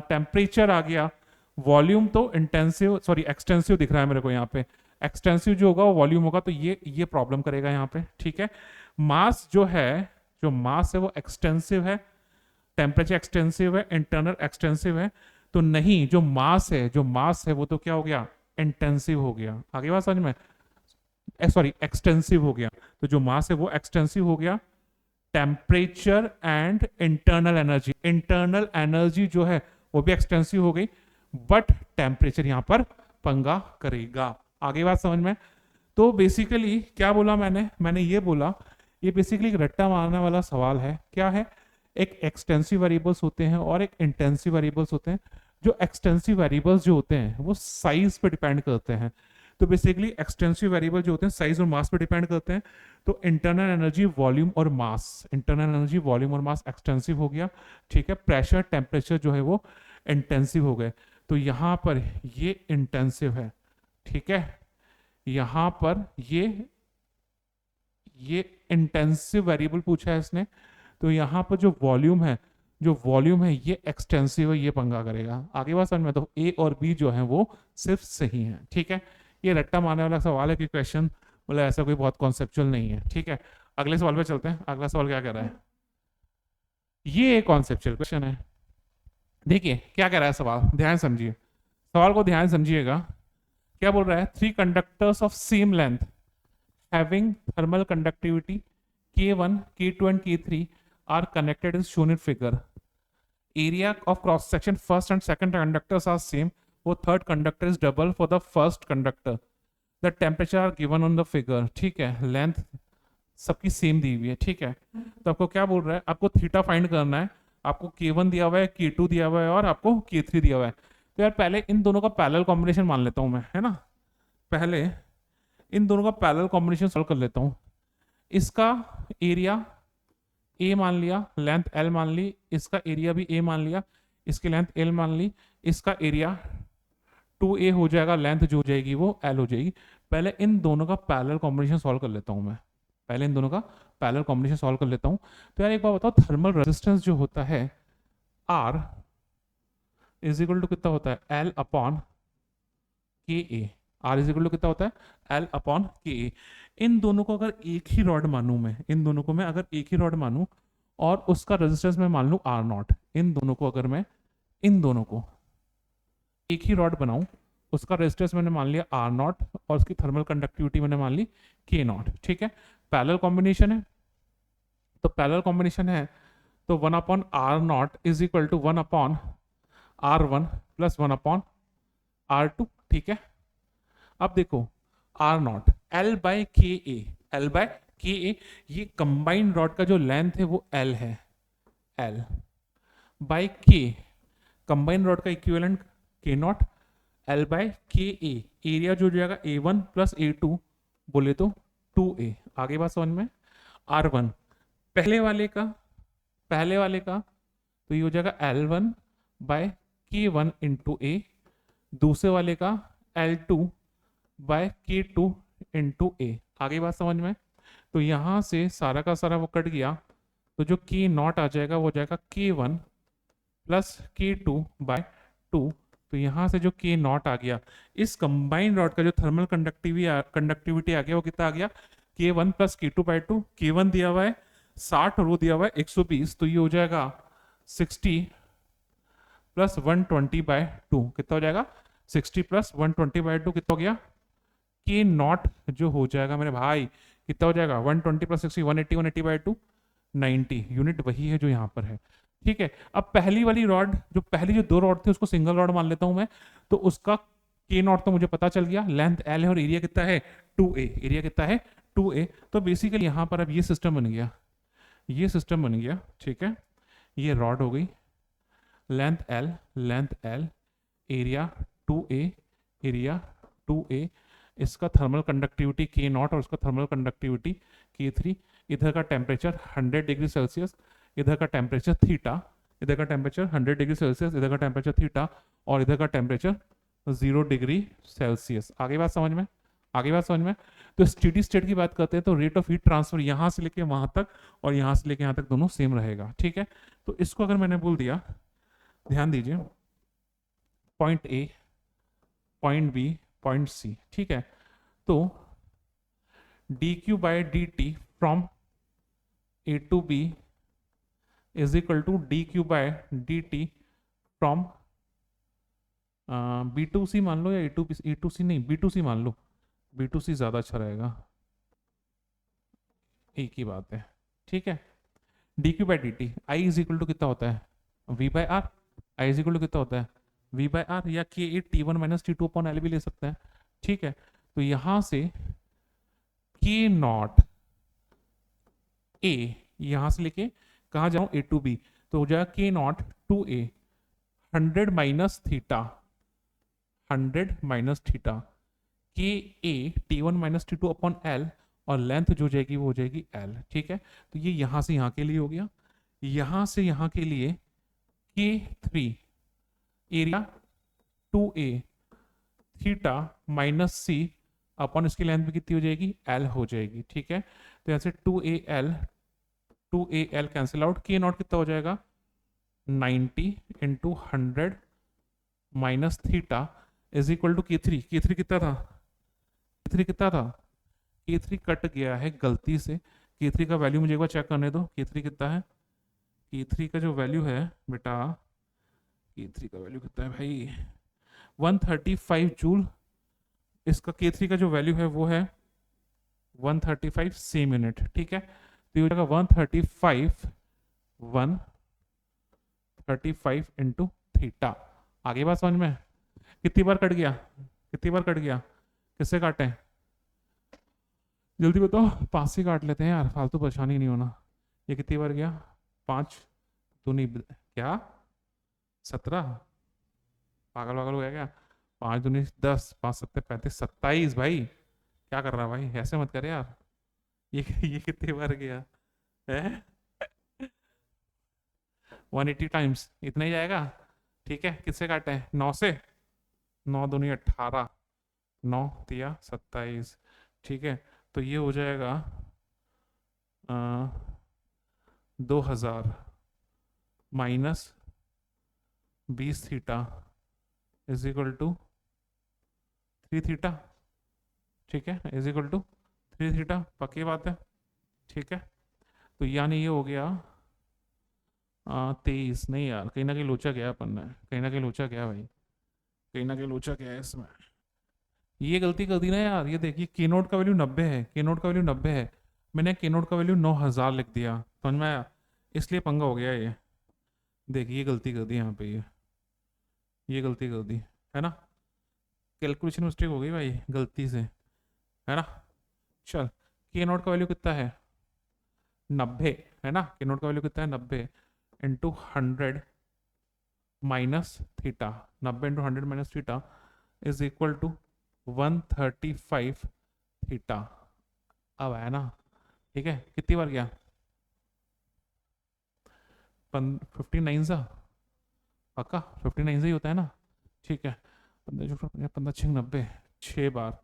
टेम्परेचर आ गया। वॉल्यूम तो इंटेंसिव सॉरी एक्सटेंसिव दिख रहा है मेरे को यहाँ पे, एक्सटेंसिव जो होगा वो वॉल्यूम होगा, तो ये प्रॉब्लम करेगा यहाँ पे, ठीक है। मास जो है, जो मास है वो एक्सटेंसिव है, टेम्परेचर एक्सटेंसिव है, इंटरनल एक्सटेंसिव है। तो नहीं, जो मास है, जो मास है वो तो क्या हो गया, इंटेंसिव हो गया। आगे बात समझ में, सॉरी एक्सटेंसिव हो गया। तो जो मास है वो एक्सटेंसिव हो गया। Temperature and internal energy, internal energy जो है वो भी एक्सटेंसिव हो गई, बट टेम्परेचर यहां पर पंगा करेगा। आगे बात समझ में। तो बेसिकली क्या बोला मैंने ये बोला, ये बेसिकली एक रट्टा मारने वाला सवाल है। क्या है, एक एक्सटेंसिव वेरिएबल्स होते हैं और एक इंटेंसिव वेरिएबल्स होते हैं। जो एक्सटेंसिव वेरिएबल्स जो होते हैं वो साइज पे डिपेंड करते हैं। तो बेसिकली एक्सटेंसिव वेरिएबल जो होते हैं साइज और मास पे डिपेंड करते हैं। तो इंटरनल एनर्जी, वॉल्यूम और मास, इंटरनल एनर्जी, वॉल्यूम और मास एक्सटेंसिव हो गया, ठीक है। प्रेशर, टेम्परेचर जो है वो इंटेंसिव हो गए। तो यहाँ पर ये इंटेंसिव है, ठीक है। यहाँ पर ये इंटेंसिव वेरिएबल पूछा है इसने। तो यहाँ पर जो वॉल्यूम है, जो वॉल्यूम है ये एक्सटेंसिव है, ये पंगा करेगा। आगे बात समझ में। तो ए और बी जो है वो सिर्फ सही है, ठीक है। ये रट्टा मारने वाला सवाल है कि क्वेश्चन मतलब ऐसा कोई बहुत कॉन्सेप्चुअल नहीं है, ठीक है। अगले सवाल पे चलते हैं। अगला सवाल क्या कह रहा है, ये एक कॉन्सेप्चुअल क्वेश्चन है। देखिए क्या कह रहा है सवाल, ध्यान समझिए, सवाल को ध्यान समझिएगा। क्या बोल रहा है, three conductors of same length having thermal conductivity K1, K2 and K3 are connected is shown in figure. Area of cross section first and second conductors are same. वो third conductor is double for the first conductor. The temperature are given on the figure. ठीक है, लेंथ सबकी सेम दी हुई है, ठीक है। तो आपको क्या बोल रहा है, आपको थीटा फाइंड करना है। आपको K1 दिया हुआ है, K2 दिया हुआ है और आपको K3 दिया हुआ है। तो यार पहले इन दोनों का पैरेलल कॉम्बिनेशन मान लेता हूँ मैं, है ना। पहले इन दोनों का पैरेलल कॉम्बिनेशन सॉल्व कर लेता हूँ। इसका एरिया ए मान लिया, लेंथ एल मान ली, इसका एरिया भी ए मान लिया, इसकी लेंथ एल मान ली, इसका एरिया 2a हो जाएगा, लेंथ जो हो जाएगी वो एल हो जाएगी। पहले इन दोनों का पैरेलल कॉम्बिनेशन सॉल्व कर लेता हूं मैं, पहले इन दोनों का पैरेलल कॉम्बिनेशन सॉल्व कर लेता हूं। तो यार एक बात बताओ, थर्मल रेजिस्टेंस जो होता है आर इज इक्वल टू कितना होता है, एल अपॉन के ए। आर इज इक्वल टू कितना होता है, एल अपॉन के ए। इन दोनों को अगर एक ही रॉड मानूं मैं, इन दोनों को मैं अगर एक ही रॉड मानूं और उसका रेजिस्टेंस मैं मान लूं आर नॉट, इन दोनों को अगर मैं इन दोनों को एक ही रॉड बनाऊं, उसका रेजिस्टेंस मैंने मान लिया आर नॉट और उसकी थर्मल कंडक्टिविटी मैंने मान ली के नॉट, ठीक है। पैरेलल कॉम्बिनेशन है, तो पैरेलल कॉम्बिनेशन है तो 1 upon R not is equal to 1 upon R one plus 1 upon R two, ठीक है। अब देखो आर नॉट एल बाय के ए, एल बाय के ए, ये कंबाइंड रॉड का जो लेंथ है वो एल है, एल बाय के, कंबाइंड रॉड का इक्विवेलेंट के नॉट, एल बाय के ए, एरिया जो जाएगा A1 प्लस A2 बोले तो 2a। आगे बात समझ में। R1 पहले वाले का तो ये हो जाएगा L1 बाय K1 इंटू ए, दूसरे वाले का L2 बाय K2 इंटू ए। आगे बात समझ में। तो यहां से सारा का सारा वो कट गया, तो जो K नॉट आ जाएगा वो जाएगा K1 प्लस K2 बाय 2। तो यहां से जो K नॉट आ गया, इस कंबाइंड रॉड का जो थर्मल कंडक्टिविटी आ गया वो कितना आ गया, K1 plus K2 bye 2। K1 दिया हुआ है 60 और वो दिया हुआ है 120, तो ये हो जाएगा 60 प्लस 120 बाय 2, कितना हो जाएगा 60 प्लस 120 बाय 2 कितना हो गया, K नॉट जो हो जाएगा मेरे भाई, कितना हो जाएगा 120 प्लस 60 180 180 बाई 2 90 यूनिट वही है जो यहाँ पर है। ठीक है, अब पहली वाली रॉड जो पहली जो दो रॉड थे उसको सिंगल रॉड मान लेता हूं मैं, तो उसका के नॉट तो मुझे पता चल गया, लेंथ एल है और एरिया कितना है 2a, एरिया कितना है 2a। तो बेसिकली यहाँ पर अब ये सिस्टम बन गया, ये सिस्टम बन गया। ठीक है, ये रॉड हो गई, length L, area 2a, area 2a, इसका थर्मल कंडक्टिविटी के नॉट और उसका थर्मल कंडक्टिविटी K3, इधर का टेम्परेचर 100 डिग्री सेल्सियस, इधर का टेम्परेचर थीटा, इधर का टेम्परेचर 100 डिग्री सेल्सियस, इधर का टेम्परेचर थीटा और इधर का टेम्परेचर 0 डिग्री सेल्सियस। आगे बात समझ में, आगे बात समझ में। तो स्टेडी स्टेट की बात करते हैं तो रेट ऑफ हीट ट्रांसफर यहाँ से लेके वहां तक और यहाँ से लेके यहाँ तक दोनों सेम रहेगा। ठीक है, तो इसको अगर मैंने बोल दिया, ध्यान दीजिए, point A, point B, point C. ठीक है, तो D Q by D T from A to B is equal to D Q by D T from B to C मान लो या ए टू सी नहीं, बी टू सी मान लो, बी टू सी ज़्यादा अच्छा रहेगा, एक ही बात है। ठीक है, D Q by D T, I is equal to कितना होता है V by R, I is equal to कितना होता है वी बाई आर, या K A T one minus T two upon L भी ले सकते हैं। ठीक है, तो यहां से के नॉट ए, यहां से लेके कहाँ जाऊं ए टू बी, तो हो जाएगा K naught to A 100 minus theta, 100 minus theta, K A T one minus T two upon L, और लेंथ जो जाएगी वो हो जाएगी एल। ठीक है, तो ये यहां से यहां के लिए हो गया, यहां से यहां के लिए K three, area 2a theta minus C upon इसकी लेंथ भी कितनी हो जाएगी एल हो जाएगी। ठीक है, तो यहाँ से 2a l cancel out, K not कितना हो जाएगा 90 into 100 minus theta is equal to K three कितना था, के कितना था, के कट गया है गलती से, के का वैल्यू मुझे एक बार चेक करने दो, के कितना है, के का जो वैल्यू है बेटा, के का वैल्यू कितना है भाई 135 जूल, इसका के का जो वैल्यू है वो है 135 सेम यूनिट। ठीक है, तो ये हो जाएगा 135 इंटू थीटा। आगे बात समझ में, कितनी बार कट गया, कितनी बार कट गया, किससे काटे जल्दी बताओ, 5 से काट लेते हैं यार, फालतू परेशानी नहीं होना। ये कितनी बार गया 5 तो नहीं क्या 17, पागल वागल हो गया क्या, 5 दूनी 10, 5 सत्ते 35, 27 भाई, क्या कर रहा है भाई, ऐसे मत कर यार। ये कितनी बार गया है 180 टाइम्स, इतना ही जाएगा। ठीक है, किससे काटे हैं 9 से, 9 दूनी 18, 9 तिया 27। ठीक है, तो ये हो जाएगा 2000 minus 20 theta is equal to 3 theta. ठीक है, इज इक्वल टू 3 थीटा, पक्की बात है। ठीक है, तो यानी ये हो गया 23, नहीं यार कहीं ना कहीं लोचा गया अपन ने, कहीं ना कहीं लोचा गया भाई, कहीं ना कहीं लोचा गया है इसमें, ये गलती कर दी ना यार। ये देखिए के नोट का वैल्यू 90 है, के नोट का वैल्यू 90 है, मैंने के नोट का वैल्यू 9000 लिख दिया, समझ में आया, इसलिए पंगा हो गया ये। देखिए ये गलती कर दी यहाँ पे, ये गलती कर दी है ना, कैलकुलेशन मिस्टेक हो गई भाई गलती से, है ना। चल, के नोट का वैल्यू कितना है 90 है ना, के नोट का वैल्यू कितना है 90 into 100 minus theta, 90 into 100 minus theta is equal to 135 theta. अब आया ना, ठीक है, कितनी बार गया 59 सा, पक्का 59 से ही होता है ना। ठीक है, 15 6 90, 6 बार,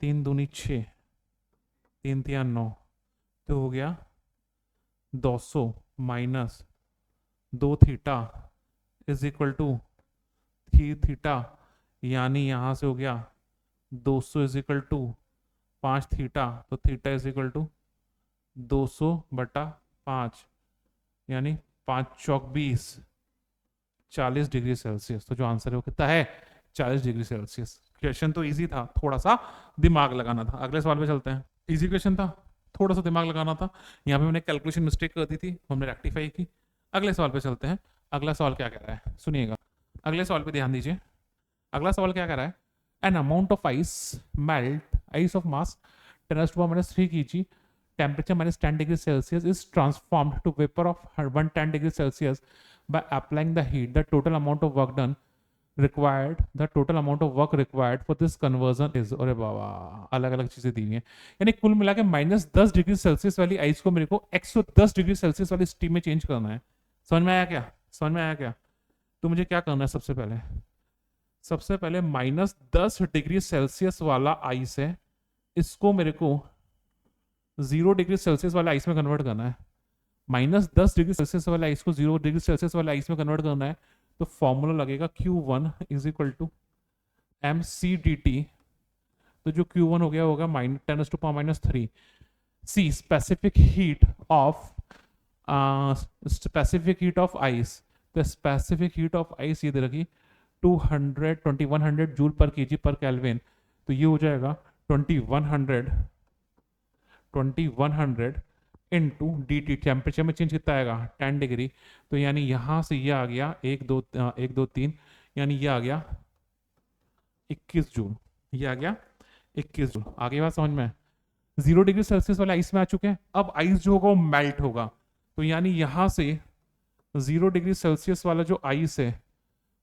3 दूनी 6, 3 तिया 9, तो हो गया 200 minus 2 theta is equal to 3 theta, यानी यहाँ से हो गया 200 इज इक्वल टू 5 थीटा, तो थीटा इज इक्वल टू 200 बटा 5, यानी 5 चौक 20, 40 डिग्री सेल्सियस। तो जो आंसर है वो कितना है 40 डिग्री सेल्सियस। क्वेश्चन तो इजी था, थोड़ा सा दिमाग लगाना था। अगले सवाल पे चलते हैं। इजी क्वेश्चन था, थोड़ा सा दिमाग लगाना था। यहाँ पे मैंने कैलकुलेशन मिस्टेक कर दी थी, हमने रेक्टिफाई की। अगले सवाल पे चलते हैं। अगला सवाल क्या कह रहा है सुनिएगा, अगले सवाल पे ध्यान दीजिए। अगला सवाल क्या कह रहा है, an amount of ice melt, ice of mass 10⁻³ kg, temperature -10 degrees Celsius is transformed to vapor of 110 degrees Celsius by applying the heat. The total amount of work done required, the total amount of work required for this conversion is, अरे बाबा अलग अलग चीजें दी हुई हैं। यानी कुल मिला के -10 डिग्री सेल्सियस वाली आइस को मेरे को 110 डिग्री सेल्सियस वाली स्टीम में चेंज करना है। समझ में आया क्या? समझ में आया क्या? तो मुझे क्या करना है, सबसे पहले -10 डिग्री सेल्सियस वाला आइस है, इसको मेरे को 0 डिग्री सेल्सियस वाला आइस में कन्वर्ट करना है। -10 डिग्री सेल्सियस वाला आइस को 0 डिग्री सेल्सियस वाला आइस में कन्वर्ट करना है। तो फॉर्मूला लगेगा Q1 is equal to mc/dt। तो जो Q1 हो गया होगा -10⁻³ C specific heat of ice. तो स्पेसिफिक हीट ऑफ आइस ये दे रखी 2100 जूल पर केजी पर केल्विन। तो ये हो जाएगा 2100 इंटू डी टी। टेम्परेचर में चेंज कितना आएगा 10 डिग्री। तो यानी यहाँ से ये आ गया 1 2 3, यानी ये आ गया 21 जूल। ये आ गया 21 जूल। आगे बात समझ में? 0 डिग्री सेल्सियस वाले आइस में आ चुके हैं। अब आइस जो होगा वो मेल्ट होगा। तो यानी यहाँ से 0 डिग्री सेल्सियस वाला जो आइस है,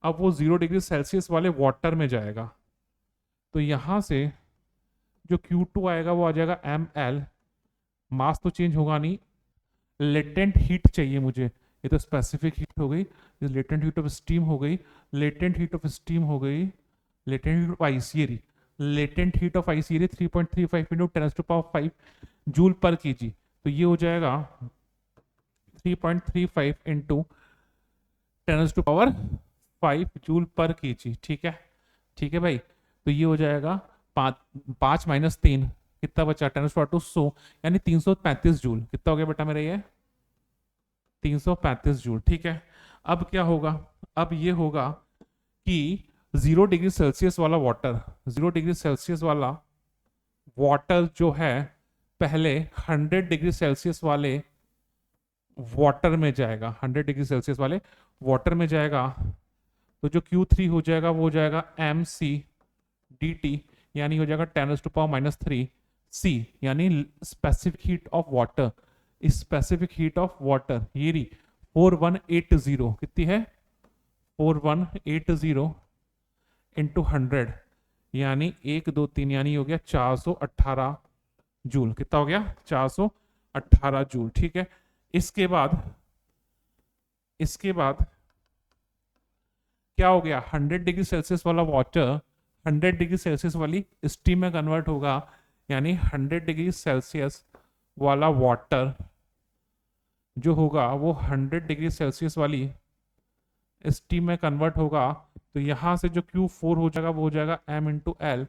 अब वो 0 डिग्री सेल्सियस वाले वाटर में जाएगा। तो यहाँ से जो Q2 आएगा वो आ जाएगा ml। मास तो चेंज होगा नहीं, लेटेंट हीट चाहिए मुझे। ये तो स्पेसिफिक हीट हो गई, लेटेंट हीट ऑफ स्टीम हो गई, लेटेंट हीट ऑफ स्टीम हो गई, लेटेंट हीट ऑफ आइस ये रही, लेटेंट हीट ऑफ आइस ये रही 3.35 इंटू 10⁵ जूल पर केजी। तो ये हो जाएगा 3.35 इंटू 10⁵ जूल पर केजी। ठीक है, ठीक है भाई। तो ये हो जाएगा 5 - 3 कितना बचा 10⁻²100, यानी 335 जूल। कितना हो गया बेटा मेरा ये 335 जूल। ठीक है, अब क्या होगा, अब ये होगा कि 0 डिग्री सेल्सियस वाला वाटर, 0 डिग्री सेल्सियस वाला वाटर जो है पहले 100 डिग्री सेल्सियस वाले वाटर में जाएगा, 100 डिग्री सेल्सियस वाले वाटर में जाएगा। तो जो Q3 हो जाएगा वो हो जाएगा mc/dt, यानी हो जाएगा 10⁻³ C, यानी specific heat of water. Specific heat of water ये रही 4180। कितनी है 4180 इंटू 100, यानी 1 2 3, यानी हो गया 418 जूल। कितना हो गया 418 जूल। ठीक है, इसके बाद क्या हो गया 100 डिग्री सेल्सियस वाला वाटर 100 डिग्री सेल्सियस वाली स्टीम में कन्वर्ट होगा, यानी 100 डिग्री सेल्सियस वाला वाटर जो होगा वो 100 डिग्री सेल्सियस वाली स्टीम में कन्वर्ट होगा। तो यहाँ से जो Q4 हो जाएगा वो हो जाएगा m इंटू एल।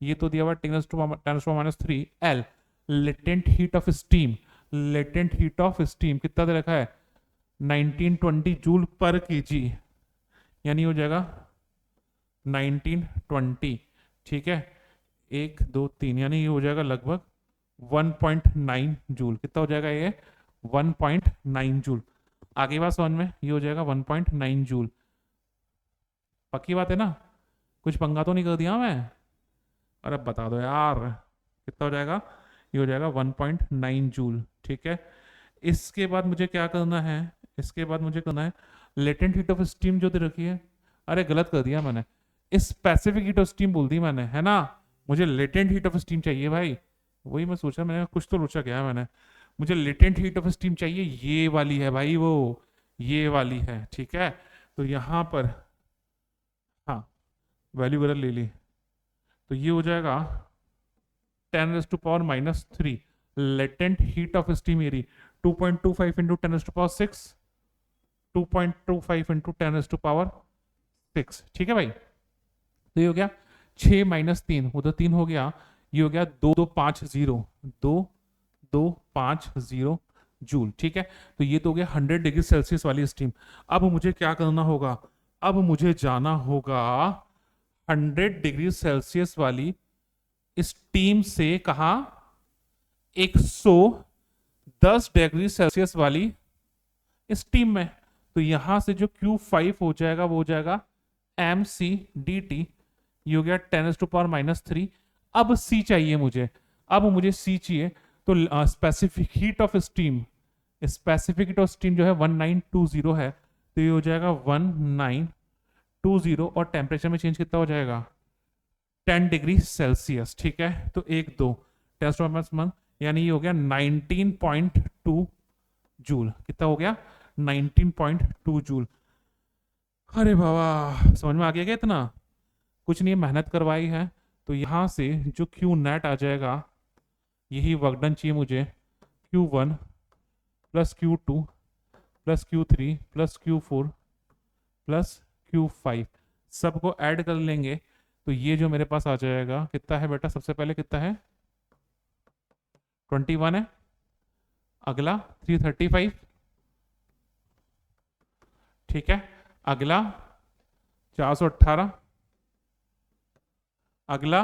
ये तो दिया हुआ 10⁻³ L latent heat of steam. Latent heat of steam कितना दे रखा है 1920 जूल पर केजी, यानी हो जाएगा 1920। ठीक है, 1 2 3, यानी ये हो जाएगा लगभग 1.9 जूल। कितना हो जाएगा ये 1.9 जूल। आगे बात समझ में, ये हो जाएगा 1.9 जूल। पक्की बात है ना, कुछ पंगा तो नहीं कर दिया मैं? अरे बता दो यार, कितना हो जाएगा? ये हो जाएगा 1.9 जूल। ठीक है, इसके बाद मुझे क्या करना है, इसके बाद मुझे करना है लेटेंट हीट ऑफ स्टीम जो दे रखी है। अरे गलत कर दिया मैंने, स्पेसिफिक हीट ऑफ स्टीम बोल दी मैंने, है ना? मुझे लेटेंट हीट ऑफ स्टीम चाहिए भाई। वही मैं सोचा, मैंने कुछ तो लोचा गया मैंने। मुझे लेटेंट हीट ऑफ स्टीम चाहिए, ये वाली है भाई, वो ये वाली है। ठीक है, तो यहाँ पर हाँ वैल्यू वगैरह ले ली। तो ये हो जाएगा 10⁻³ latent heat of steam are 2.25 into 10⁻⁶, 2.25 into 10⁻⁶। ठीक है भाई, तो ये हो गया 6 - 3, उधर 3 हो गया, ये हो गया 2250 2250 जूल। ठीक है, तो ये तो हो गया 100 डिग्री सेल्सियस वाली स्टीम। अब मुझे क्या करना होगा, अब मुझे जाना होगा 100 डिग्री सेल्सियस वाली स्टीम से कहा 110 डिग्री सेल्सियस वाली स्टीम में। तो यहां से जो Q5 हो जाएगा वो हो जाएगा mc/dt, ये हो गया 10⁻⁻3। अब C चाहिए मुझे, अब मुझे C चाहिए। तो specific heat of steam, specific heat of steam जो है 1920 है, तो ये हो जाएगा 1920, और टेम्परेचर में चेंज कितना हो जाएगा 10 डिग्री सेल्सियस। ठीक है, तो 1 2 यानी ये हो गया 19.2 जूल। कितना हो गया 19.2 जूल। अरे बाबा, समझ में आ गया क्या? इतना कुछ नहीं, मेहनत करवाई है। तो यहाँ से जो क्यू नेट आ जाएगा, यही वर्क डन चाहिए मुझे, Q1 plus Q2 plus Q3 plus Q4 plus Q5, सबको ऐड कर लेंगे तो ये जो मेरे पास आ जाएगा, कितना है बेटा? सबसे पहले कितना है? 21 है। अगला 335, ठीक है। अगला 418, अगला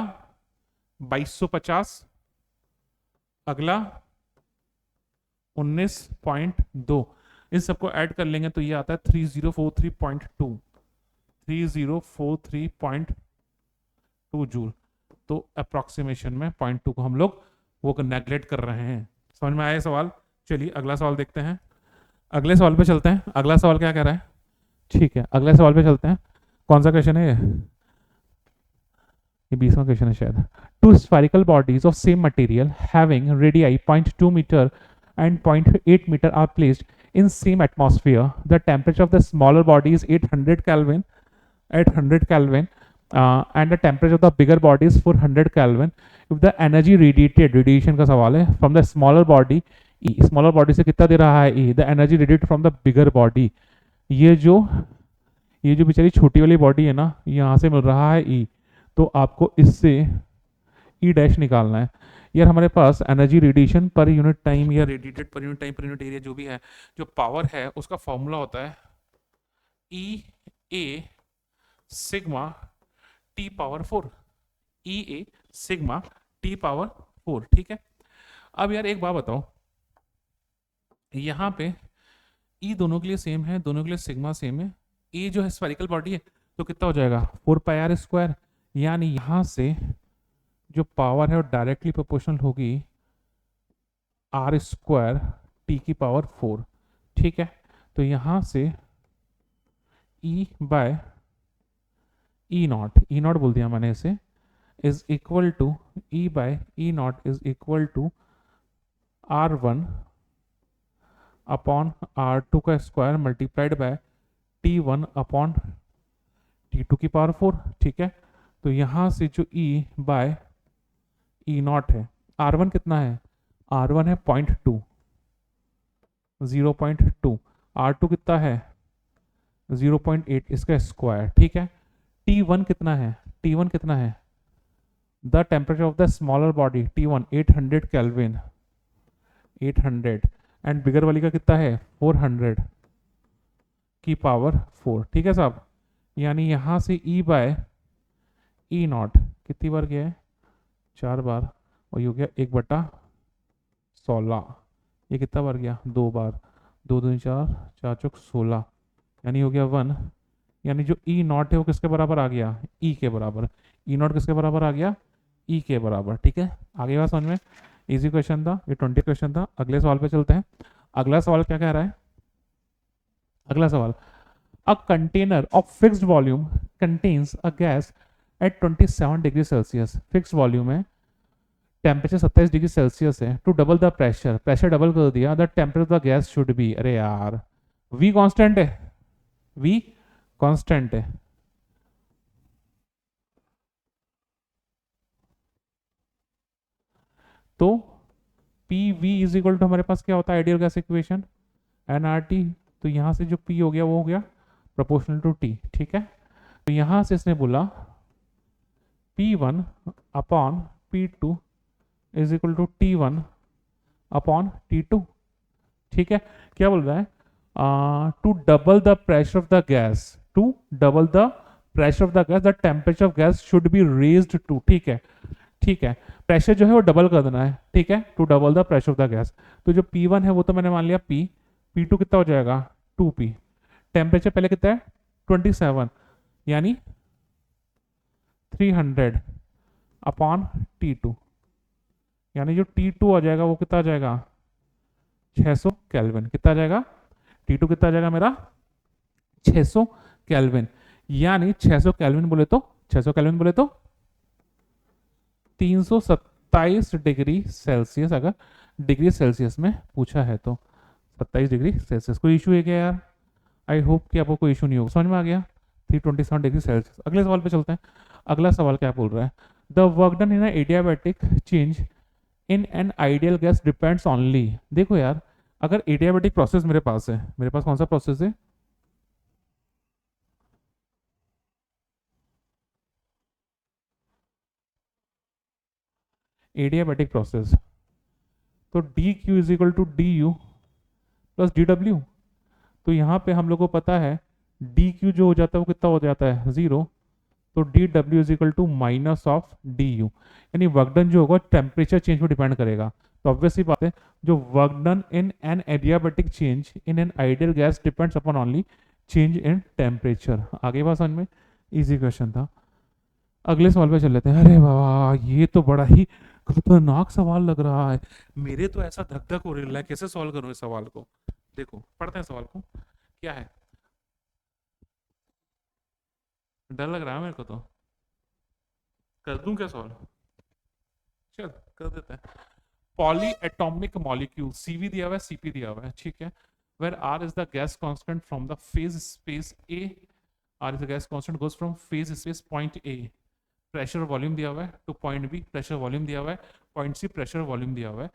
2250, अगला 19.2। इन सबको ऐड कर लेंगे तो ये आता है 3043.2, 3043.2 जूल। तो अप्रोक्सीमेशन में 0.2 को हम लोग वो नेग्लेक्ट कर रहे हैं। समझ में आया सवाल? चलिए अगला सवाल देखते हैं। अगले सवाल पे चलते हैं। अगला सवाल क्या कह रहा है? ठीक है, अगले सवाल पे चलते हैं। कौन सा क्वेश्चन है ये? 20वां क्वेश्चन है शायद। Two spherical bodies of same material having radii 0.2 metre and 0.8 meter are placed in same atmosphere. The temperature of the smaller body is 800 Kelvin, and the temperature of the bigger body is 400 Kelvin. If the energy radiated, radiation का सवाल है, from the smaller body, smaller body से कितना दे रहा है E, the energy radiated from the bigger body, ये जो बेचारी छोटी वाली बॉडी है ना, यहाँ से मिल रहा है E, तो आपको इससे E डैश निकालना है। यार हमारे पास energy radiation per unit time या radiated per unit time per unit area जो भी है, जो पावर है, उसका फॉर्मूला होता है ई ए सिग्मा टी पावर 4, ई ए सिग्मा टी पावर 4। ठीक है, अब यार एक बात बताओ, यहाँ पे ई दोनों के लिए सेम है, दोनों के लिए सिग्मा सेम है। ए जो है स्फेरिकल बॉडी है, तो कितना हो जाएगा 4πr², यानी यहाँ से जो पावर है वो डायरेक्टली प्रोपोर्शनल होगी r² टी की पावर 4। ठीक है, तो यहां से E बाय ई नॉट बोल दिया मैंने इसे, is equal to E by E not is equal to R1 upon R2 का square multiplied by T1 upon T2 की पावर 4। ठीक है, तो यहां से जो E बाय ई नॉट है, R1 कितना है? R1 है 0.2, 0.2। R2 कितना है? 0.8, इसका स्क्वायर। ठीक है, T1 कितना है? T1 कितना है? The temperature of the smaller body T1 800 kelvin, 800, and bigger वाली का कितना है? 400 की पावर 4। ठीक है साहब, यानी यहां से E बाय ई नॉट कितनी बार गया है? 4 बार, और ये हो गया 1/16। ये कितना बार गया? 2 बार, 2 2 4, 4 चौक 16, यानी हो गया 1। यानी जो ई नॉट है वो किसके बराबर आ गया? ई के बराबर। ई नॉट किसके बराबर आ गया? ई के बराबर। ठीक है, आगे बात समझ में? इजी क्वेश्चन था ये, 20 क्वेश्चन था। अगले सवाल पे चलते हैं। अगला सवाल क्या कह रहा है? अगला सवाल, a container of fixed volume contains a gas at 27 degree Celsius. Fixed volume है, टेम्परेचर 27 डिग्री सेल्सियस है। To double the pressure, pressure double कर दिया, the temperature of the gas should be, अरे यार V कांस्टेंट है, V कांस्टेंट है। तो PV इज इक्वल टू हमारे पास क्या होता है? Ideal gas equation nRT। तो यहां से जो P हो गया वो हो गया प्रोपोर्शनल टू T। ठीक है, तो यहां से इसने बोला P1 upon P2 is equal to T1 upon T2। ठीक है, क्या बोल रहा है? To double the pressure of the gas, to double the pressure of the gas the temperature of gas should be raised to. ठीक है, ठीक है, प्रेशर जो है वो डबल कर देना है, ठीक है, to double the pressure of the gas. तो जो P1 है वो तो मैंने मान लिया P, P2 कितना हो जाएगा 2P। टेम्परेचर पहले कितना है 27, यानी 300 अपॉन T2, यानी जो T2 आ जाएगा वो कितना आ जाएगा 600 केल्विन। कितना आ जाएगा T2 कितना आ जाएगा मेरा 600 केल्विन, यानी 600 केल्विन बोले तो 600 केल्विन बोले तो 327 डिग्री सेल्सियस, अगर डिग्री सेल्सियस में पूछा है तो 27 डिग्री सेल्सियस। कोई इशू है क्या यार? आई होप कि आपको कोई इशू नहीं होगा, समझ में आ गया। 327 डिग्री सेल्सियस। अगले सवाल पे चलते हैं। अगला सवाल क्या बोल रहा है, the work done in adiabatic change in an ideal gas depends only. देखो यार, अगर एडियाबैटिक प्रोसेस मेरे पास है, मेरे पास कौन सा प्रोसेस है, एडियाबैटिक प्रोसेस, तो D Q is equal to D U plus D W. तो यहाँ पे हम लोग को पता है डी क्यू जो हो जाता है वो कितना हो जाता है 0, तो D W is equal to minus of D U, यानी वर्क डन जो होगा टेम्परेचर चेंज पर डिपेंड करेगा। तो ऑब्वियसली बात है, जो work done in an adiabatic change in an ideal gas depends upon only change in temperature. आगे बात समझ में, इजी क्वेश्चन था। अगले सवाल पे चल लेते हैं। अरे बाबा, ये तो बड़ा ही खतरनाक सवाल लग रहा है, मेरे तो ऐसा धक धक हो रहा है, कैसे सॉल्व करूं इस सवाल को। देखो पढ़ते हैं सवाल को, क्या है, डर लग रहा है मेरे को तो। कर दूं क्या सॉल्व? चल कर देते हैं। पॉली एटॉमिक मॉलिक्यूल, सीवी दिया हुआ है, सीपी दिया हुआ है, ठीक है, where R is the gas constant from the phase space A, R is the gas constant goes from phase space point A, pressure volume दिया हुआ है, to point B pressure volume दिया हुआ है, पॉइंट सी प्रेशर वॉल्यूम दिया हुआ है।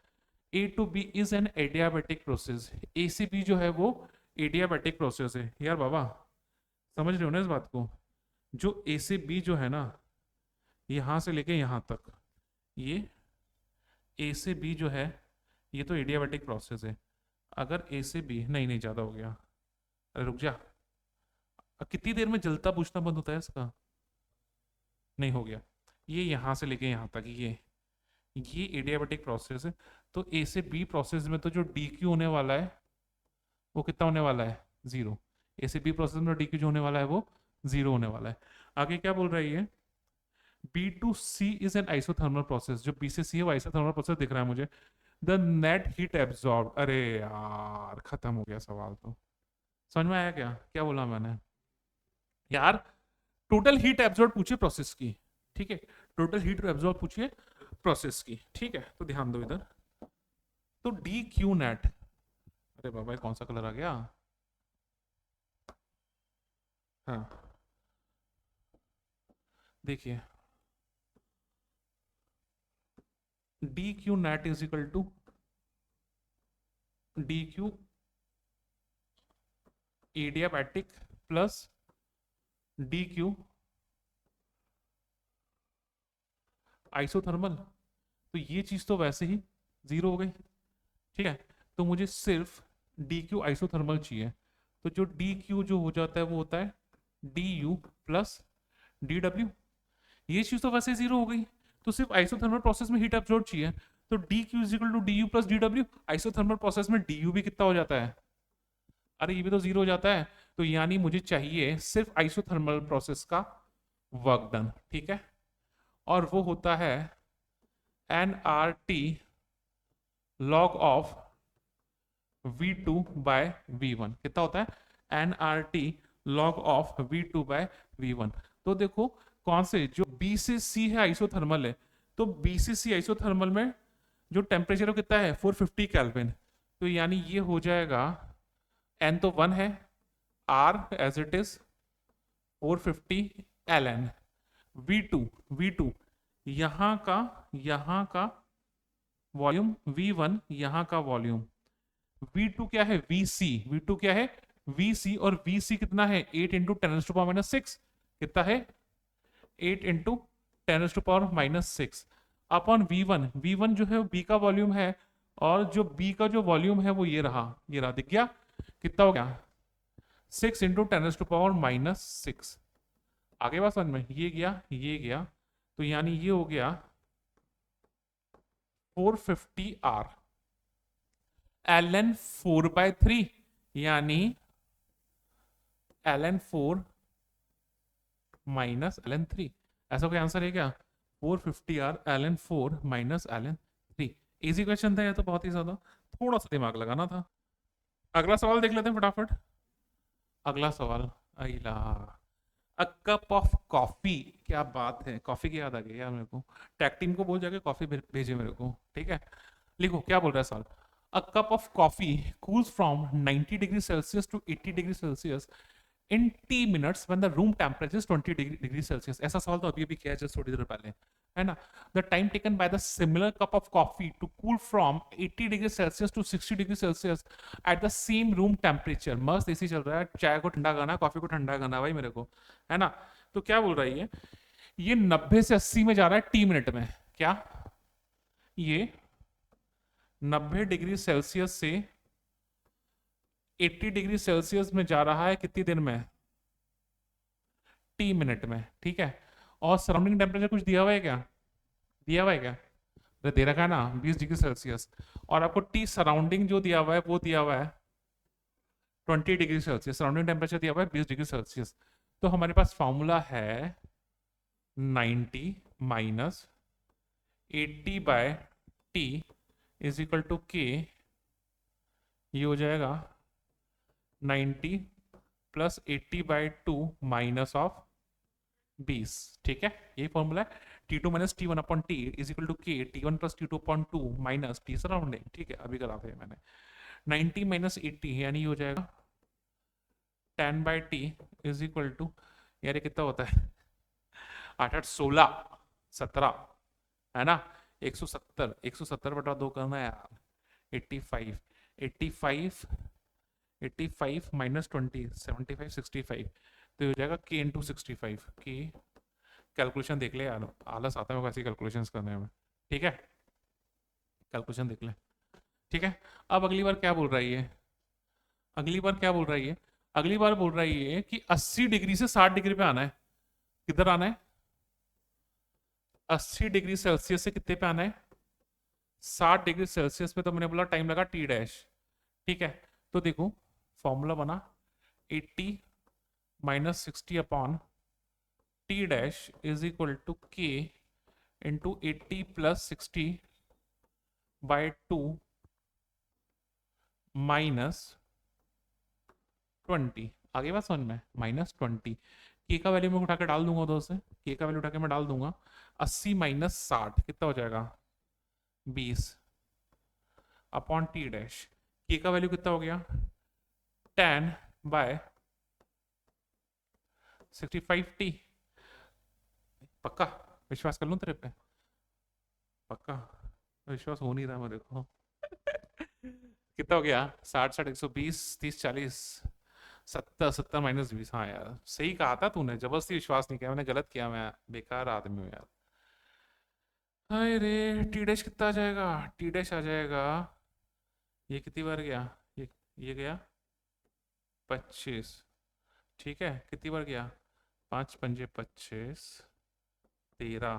A to B is an adiabatic process, A से बी जो है वो एडियाबैटिक प्रोसेस है। यार बाबा समझ रहे हो ना इस बात को, जो ए से बी जो है ना, यहां से लेके यहां तक, ये ए से बी जो है ये तो एडियाबैटिक प्रोसेस है। अगर ए से बी, नहीं नहीं ज़्यादा हो गया, अरे रुक जा, अब कितनी देर में जलता बुझना बंद होता है इसका, नहीं हो गया, ये यहाँ से लेके यहाँ तक, ये एडियाबैटिक प्रोसेस है। तो ए से बी प्रोसेस में तो जो डी क्यू होने वाला है वो कितना होने वाला है 0। ए से बी प्रोसेस में डी क्यू जो होने वाला है वो 0 होने वाला है। आगे क्या बोल रही है, B to C is an isothermal process, जो बी से सी है वो आइसोथर्मल प्रोसेस दिख रहा है मुझे। द नेट हीट एब्जॉर्ब, अरे यार खत्म हो गया सवाल तो। समझ में आया क्या क्या बोला मैंने यार? टोटल हीट एब्जॉर्ब पूछिए प्रोसेस की, ठीक है, टोटल हीट एब्जॉर्ब पूछिए प्रोसेस की, ठीक है। तो ध्यान दो इधर, तो डी क्यू नेट, अरे बाबा कौन सा कलर आ गया, हाँ देखिए, D Q net is equal to D Q adiabatic plus D Q isothermal. तो ये चीज तो वैसे ही 0 हो गई, ठीक है, तो मुझे सिर्फ डी क्यू आइसोथर्मल चाहिए। तो जो डी क्यू जो हो जाता है वो होता है D U plus D W, ये चीज तो वैसे 0 हो गई, तो सिर्फ आइसोथर्मल प्रोसेस में हीट एब्जॉर्ब चाहिए। तो D Q is equal to D U plus D W, isothermal process में डी यू भी कितना हो जाता है, अरे ये भी तो 0 हो जाता है। तो यानी मुझे चाहिए सिर्फ आइसोथर्मल प्रोसेस का वर्क डन, ठीक है, और वो होता है N R T log of V2 by V1। कितना होता है N R T log of V2 by V1। तो देखो कौन से, जो B से C है आइसोथर्मल है, तो B से C आइसोथर्मल में जो टेम्परेचर कितना है 450 केल्विन। तो यानी ये हो जाएगा, N तो 1 है, R as it is 450 Ln, V2 यहाँ का वॉल्यूम, V1 यहाँ का वॉल्यूम, V2 क्या है V2 क्या है VC, और VC कितना है 8 इंटू 10⁻⁻⁶, कितना है 8 इंटू 10⁻⁻⁶ अपॉन V1 जो है B का वॉल्यूम है, और जो B का जो वॉल्यूम है वो ये रहा दिख गया, कितना हो गया 6 इंटू 10⁻⁻⁶। आगे बात समझ में, ये गया, तो यानी ये हो गया 450 R ln 4/3 यानी ln 4 माइनस ln 3। ऐसा कोई आंसर है क्या? 450R ln 4 minus ln 3। Easy question था ये तो, बहुत ही ज्यादा, थोड़ा सा दिमाग लगाना था। अगला सवाल देख लेते हैं फटाफट। अगला सवाल, अला, अ कप ऑफ कॉफी। क्या बात है, कॉफी की याद आ गई यार मेरे को। टैग टीम को बोल जाके कॉफी भेजे मेरे को, ठीक है। लिखो क्या बोल रहा है सवाल। A cup of coffee cools from 90 degree Celsius to 80 degree Celsius in T minutes when the room temperature is 20 degree Celsius. ऐसा सवाल तो अभी अभी किया है जस्ट थोड़ी देर पहले, है ना। The time taken by the similar cup of coffee to cool from 80 degree Celsius to 60 degree Celsius at the same room temperature. मस्त एसी चल रहा है, चाय को ठंडा करना, कॉफी को ठंडा करना भाई मेरे को, है ना। तो क्या बोल रहा है ये 90 से 80 में जा रहा है टी मिनट में। क्या ये 90 डिग्री सेल्सियस से 80 डिग्री सेल्सियस में जा रहा है कितनी देर में? टी मिनट में, ठीक है। और सराउंडिंग टेम्परेचर कुछ दिया हुआ है क्या? दिया हुआ है क्या? तो दे रखा है ना 20 डिग्री सेल्सियस। और आपको टी सराउंडिंग जो दिया हुआ है वो दिया हुआ है 20 डिग्री सेल्सियस। सराउंडिंग टेम्परेचर दिया हुआ है 20 डिग्री सेल्सियस। तो हमारे पास फॉर्मूला है 90 minus 80/T is equal to के। ये हो जाएगा 90 प्लस 80/2 माइनस ऑफ 20, ठीक है। यही फॉर्मूला है। T2 minus T1 upon T is equal to K T1 plus T2 upon 2 minus T surrounding, ठीक है। अभी करा था मैंने। 90 माइनस 80 यानी हो जाएगा 10/T इज इक्वल टू, यार ये कितना होता है? 8 8 16 17, है ना। 170 करना है यार। 85 85 85 माइनस 20 75 65। तो हो जाएगा के इंटू 65 के। कैलकुलेशन देख ले यार, आलस आता है मेरे को ऐसी कैलकुलेशंस करने में, ठीक है। कैलकुलेशन देख ले, ठीक है। अब अगली बार क्या बोल रही है? अगली बार क्या बोल रही है? अगली बार बोल रही है कि 80 डिग्री से 60 डिग्री पे आना है। किधर आना है? 80 डिग्री सेल्सियस से कितने पे आना है? 60 डिग्री सेल्सियस पे। तो मैंने बोला टाइम लगा टी डैश, ठीक है। तो देखो फॉर्मूला बना 80 minus 60 upon T dash is equal to K into 80 plus 60/2 minus 20। आगे बात समझ में? -20। के का वैल्यू मैं उठा के डाल दूंगा उधर से, के का वैल्यू उठा के मैं डाल दूंगा। 80 माइनस 60 कितना हो जाएगा? 20 अपॉन टी डैश। के का वैल्यू कितना हो गया? 10/65T। पक्का विश्वास कर लूं तेरे पे? पक्का विश्वास हो नहीं रहा मेरे को। कितना हो गया? 60 60 120 30 40 70 70 माइनस 20। हाँ यार सही कहा था तूने, जबरदस्ती विश्वास नहीं किया मैंने, गलत किया, मैं बेकार आदमी हूँ यार। हाय रे, टी डैश कितना आ जाएगा? टी डैश आ जाएगा, ये कितनी बार गया? ये गया 25, ठीक है। कितनी बार गया? 5 पंजे 25 13।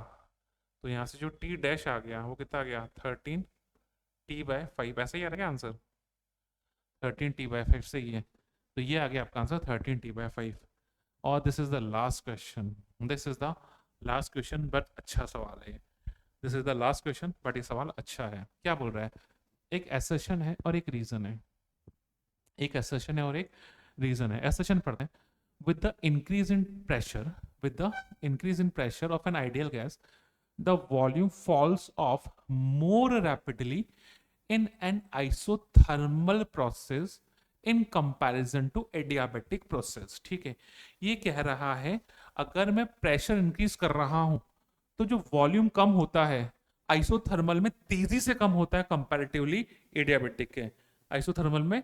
तो यहाँ से जो टी डैश आ गया वो कितना आ गया? 13T/5। ऐसा ही आ रहा है आंसर? 13T/5 सही है। तो ये आ गया आपका आंसर 13T/5। और this is the last question, this is the last question, but अच्छा सवाल है। This is the last question but ये सवाल अच्छा है। क्या बोल रहा है? एक एसर्शन है और एक रीजन है। एक एसर्शन है और एक रीजन है। एसर्शन पढ़ते हैं। with the increase in pressure with the increase in pressure of an ideal gas, the volume falls off more rapidly in an isothermal process in comparison to adiabatic process। ठीक है, ये कह रहा है अगर मैं प्रेशर इंक्रीज कर रहा हूं तो जो वॉल्यूम कम होता है आइसोथर्मल में तेजी से कम होता है कंपैरेटिवली एडियाबेटिक के। आइसोथर्मल में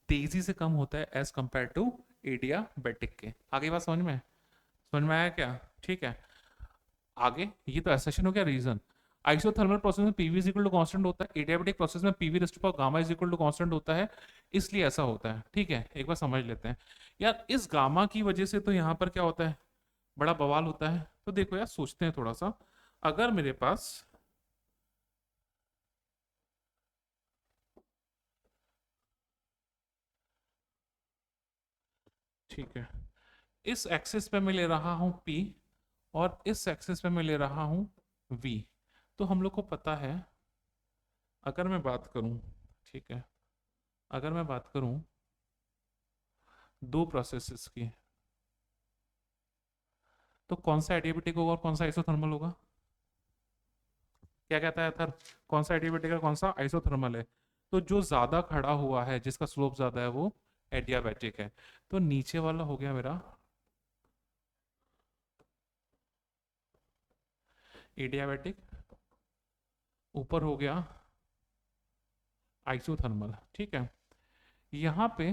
तेजी से कम होता है एज कंपेयर टू एडियाबेटिक के। आगे बात समझ में आया क्या? ठीक है। आगे ये तो एसेशन हो गया रीजन। आइसोथर्मल प्रोसेस में PV is equal to constant होता है, एडियाबेटिक प्रोसेस में PV raise to power gamma is equal to constant होता है, इसलिए ऐसा होता है। ठीक है, एक बार समझ लेते हैं यार। इस गामा की वजह से तो यहाँ पर क्या होता है, बड़ा बवाल होता है। तो देखो यार सोचते हैं थोड़ा सा। अगर मेरे पास ठीक है, इस एक्सिस पे मैं ले रहा हूं P और इस एक्सिस पे मैं ले रहा हूं V। तो हम लोग को पता है, अगर मैं बात करूं, ठीक है, अगर मैं बात करूं दो प्रोसेसेस की, तो कौन सा एडियाबेटिक होगा और कौन सा आइसोथर्मल होगा? क्या कहता है सर, कौन सा एडियाबेटिक है कौन सा आइसोथर्मल है? तो जो ज्यादा खड़ा हुआ है, जिसका स्लोप ज्यादा है, वो एडियाबेटिक है। तो नीचे वाला हो गया मेरा एडियाबेटिक, ऊपर हो गया आइसोथर्मल। ठीक है, यहाँ पे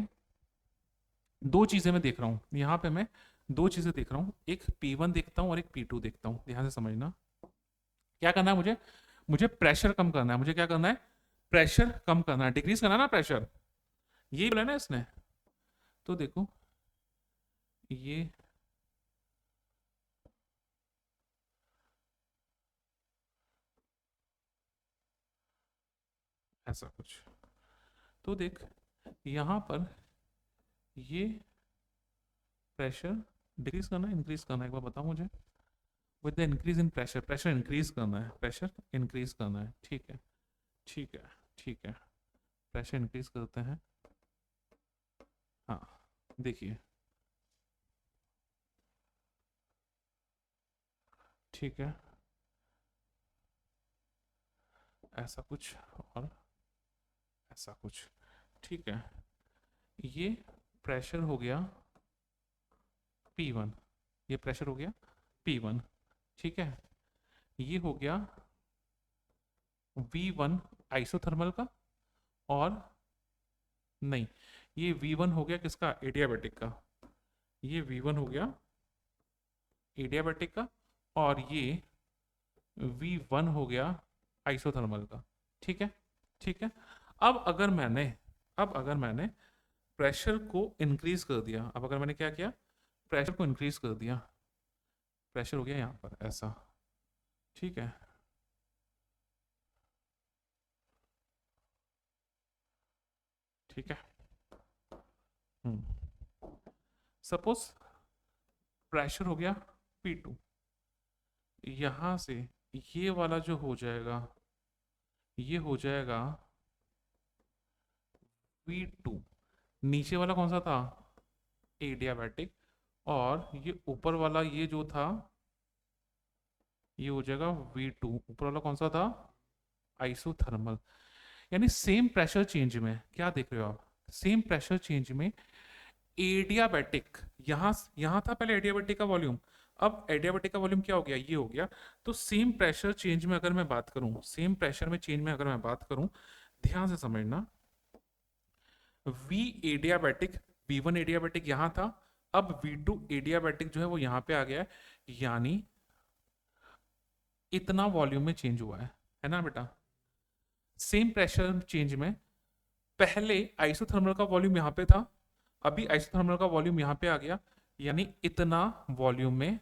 दो चीजें मैं देख रहा हूँ, यहाँ पे मैं दो चीजें देख रहा हूँ, एक P1 देखता हूँ और एक P2 देखता हूँ। ध्यान से समझना, क्या करना है मुझे, मुझे प्रेशर कम करना है। मुझे क्या करना है, प्रेशर कम करना है, डिक्रीज करना है ना प्रेशर, यही बोला ना इसने। तो देखो ये ऐसा कुछ, तो देख यहाँ पर ये प्रेशर डिक्रीज करना है इंक्रीज करना है, एक बार बताओ मुझे। With the increase in pressure, pressure increase करना है, प्रेशर इंक्रीज करना है। ठीक है, ठीक है, ठीक है, प्रेशर इंक्रीज करते हैं। हाँ, देखिए, ठीक है, ऐसा कुछ और ऐसा कुछ। ठीक है, ये प्रेशर हो गया P1, ये प्रेशर हो गया P1। ठीक है, ये हो गया V1 आइसोथर्मल का, और नहीं, ये V1 हो गया किसका, एडियाबेटिक का। ये V1 हो गया एडियाबेटिक का, और ये V1 हो गया आइसोथर्मल का। ठीक है, ठीक है। अब अगर मैंने अब अगर मैंने प्रेशर को इंक्रीज कर दिया, अब अगर मैंने क्या किया, प्रेशर को इंक्रीज कर दिया, प्रेशर हो गया यहाँ पर ऐसा। ठीक है, ठीक है। सपोज प्रेशर हो गया P2, यहां से ये वाला जो हो जाएगा, ये हो जाएगा V2। नीचे वाला कौन सा था, एडियाबैटिक, और ये ऊपर वाला ये जो था, ये हो जाएगा V2। ऊपर वाला कौन सा था, आइसोथर्मल। यानी सेम प्रेशर चेंज में, क्या देख रहे हो आप, सेम प्रेशर चेंज में एडियाबैटिक, यहां यहां था पहले एडियाबैटिक का वॉल्यूम, अब एडियाबैटिक का वॉल्यूम क्या हो गया, ये हो गया। तो सेम प्रेशर चेंज में अगर मैं बात करूं, सेम प्रेशर में चेंज में अगर मैं बात करूं, ध्यान से समझना, V एडियाबैटिक, V1 एडियाबैटिक यहां था, अब V2 एडियाबैटिक जो है वो यहां पे आ गया है, यानी इतना वॉल्यूम में चेंज हुआ है ना बेटा। सेम प्रेशर चेंज में पहले आइसोथर्मल का वॉल्यूम यहां पे था, अभी आइसोथर्मल का वॉल्यूम यहां पे आ गया, यानी इतना वॉल्यूम में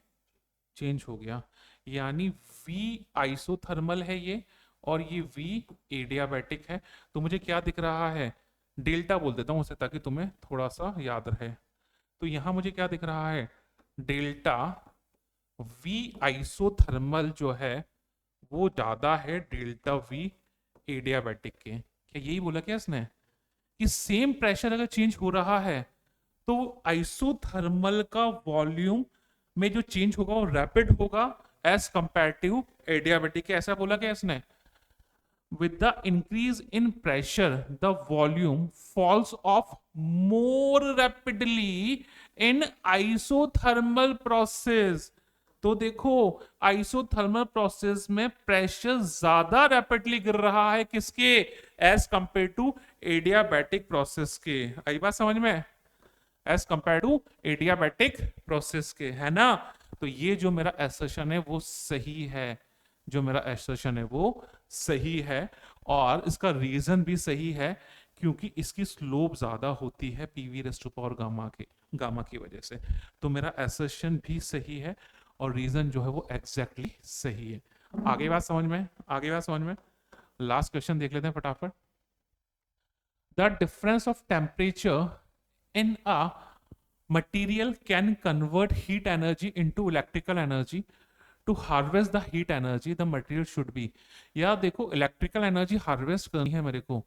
चेंज हो गया। यानी V आइसोथर्मल है ये, और ये V एडियाबैटिक है। तो मुझे क्या दिख रहा है, डेल्टा बोल देता हूं उसे ताकि तुम्हें थोड़ा सा याद रहे। तो यहां मुझे क्या दिख रहा है, डेल्टा V आइसोथर्मल जो है वो ज्यादा है डेल्टा V एडियाबैटिक के। क्या यही बोला क्या इसने, कि सेम प्रेशर अगर चेंज हो रहा है तो आइसोथर्मल का वॉल्यूम में जो चेंज होगा वो रैपिड होगा एज कंपेरेटिव एडियाबैटिक के। ऐसा बोला क्या इसने, with the increase in pressure the volume falls off more rapidly in isothermal process। तो देखो, आइसोथर्मल प्रोसेस में प्रेशर ज्यादा रैपिडली गिर रहा है किसके, as compare to adiabatic process के। आई बात समझ में, as compare to adiabatic process के, है ना। तो ये जो मेरा एसर्शन है वो सही है, जो मेरा एसर्शन है वो सही है, और इसका रीजन भी सही है, क्योंकि इसकी स्लोप ज्यादा होती है PV raised to power gamma की वजह से। तो मेरा एसर्शन भी सही है और रीजन जो है वो एग्जैक्टली सही है। आगे बात समझ में, आगे बात समझ में। लास्ट क्वेश्चन देख लेते हैं फटाफट। The difference of temperature in a material can convert heat energy into electrical energy to harvest the heat energy the material should be. या देखो इलेक्ट्रिकल एनर्जी हार्वेस्ट करनी है मेरे को,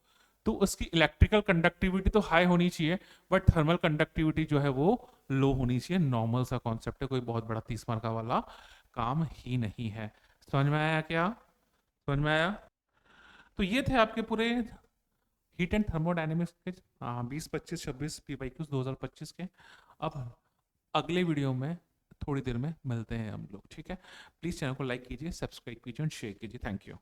तो उसकी इलेक्ट्रिकल कंडक्टिविटी तो हाई होनी चाहिए, बट थर्मल कंडक्टिविटी जो है वो लो होनी चाहिए। नॉर्मल सा कॉन्सेप्ट है, कोई बहुत बड़ा 30 मार्क वाला काम ही नहीं है। समझ में आया क्या? समझ में आया? तो ये थे आपके पूरे हीट एंड थर्मोडायनेमिक्स के 20, 25, 26 PYQs 2025 के। अब अगले वीडियो में थोड़ी देर में मिलते हैं हम लोग, ठीक है? प्लीज़ चैनल को लाइक कीजिए, सब्सक्राइब कीजिए और शेयर कीजिए। Thank you.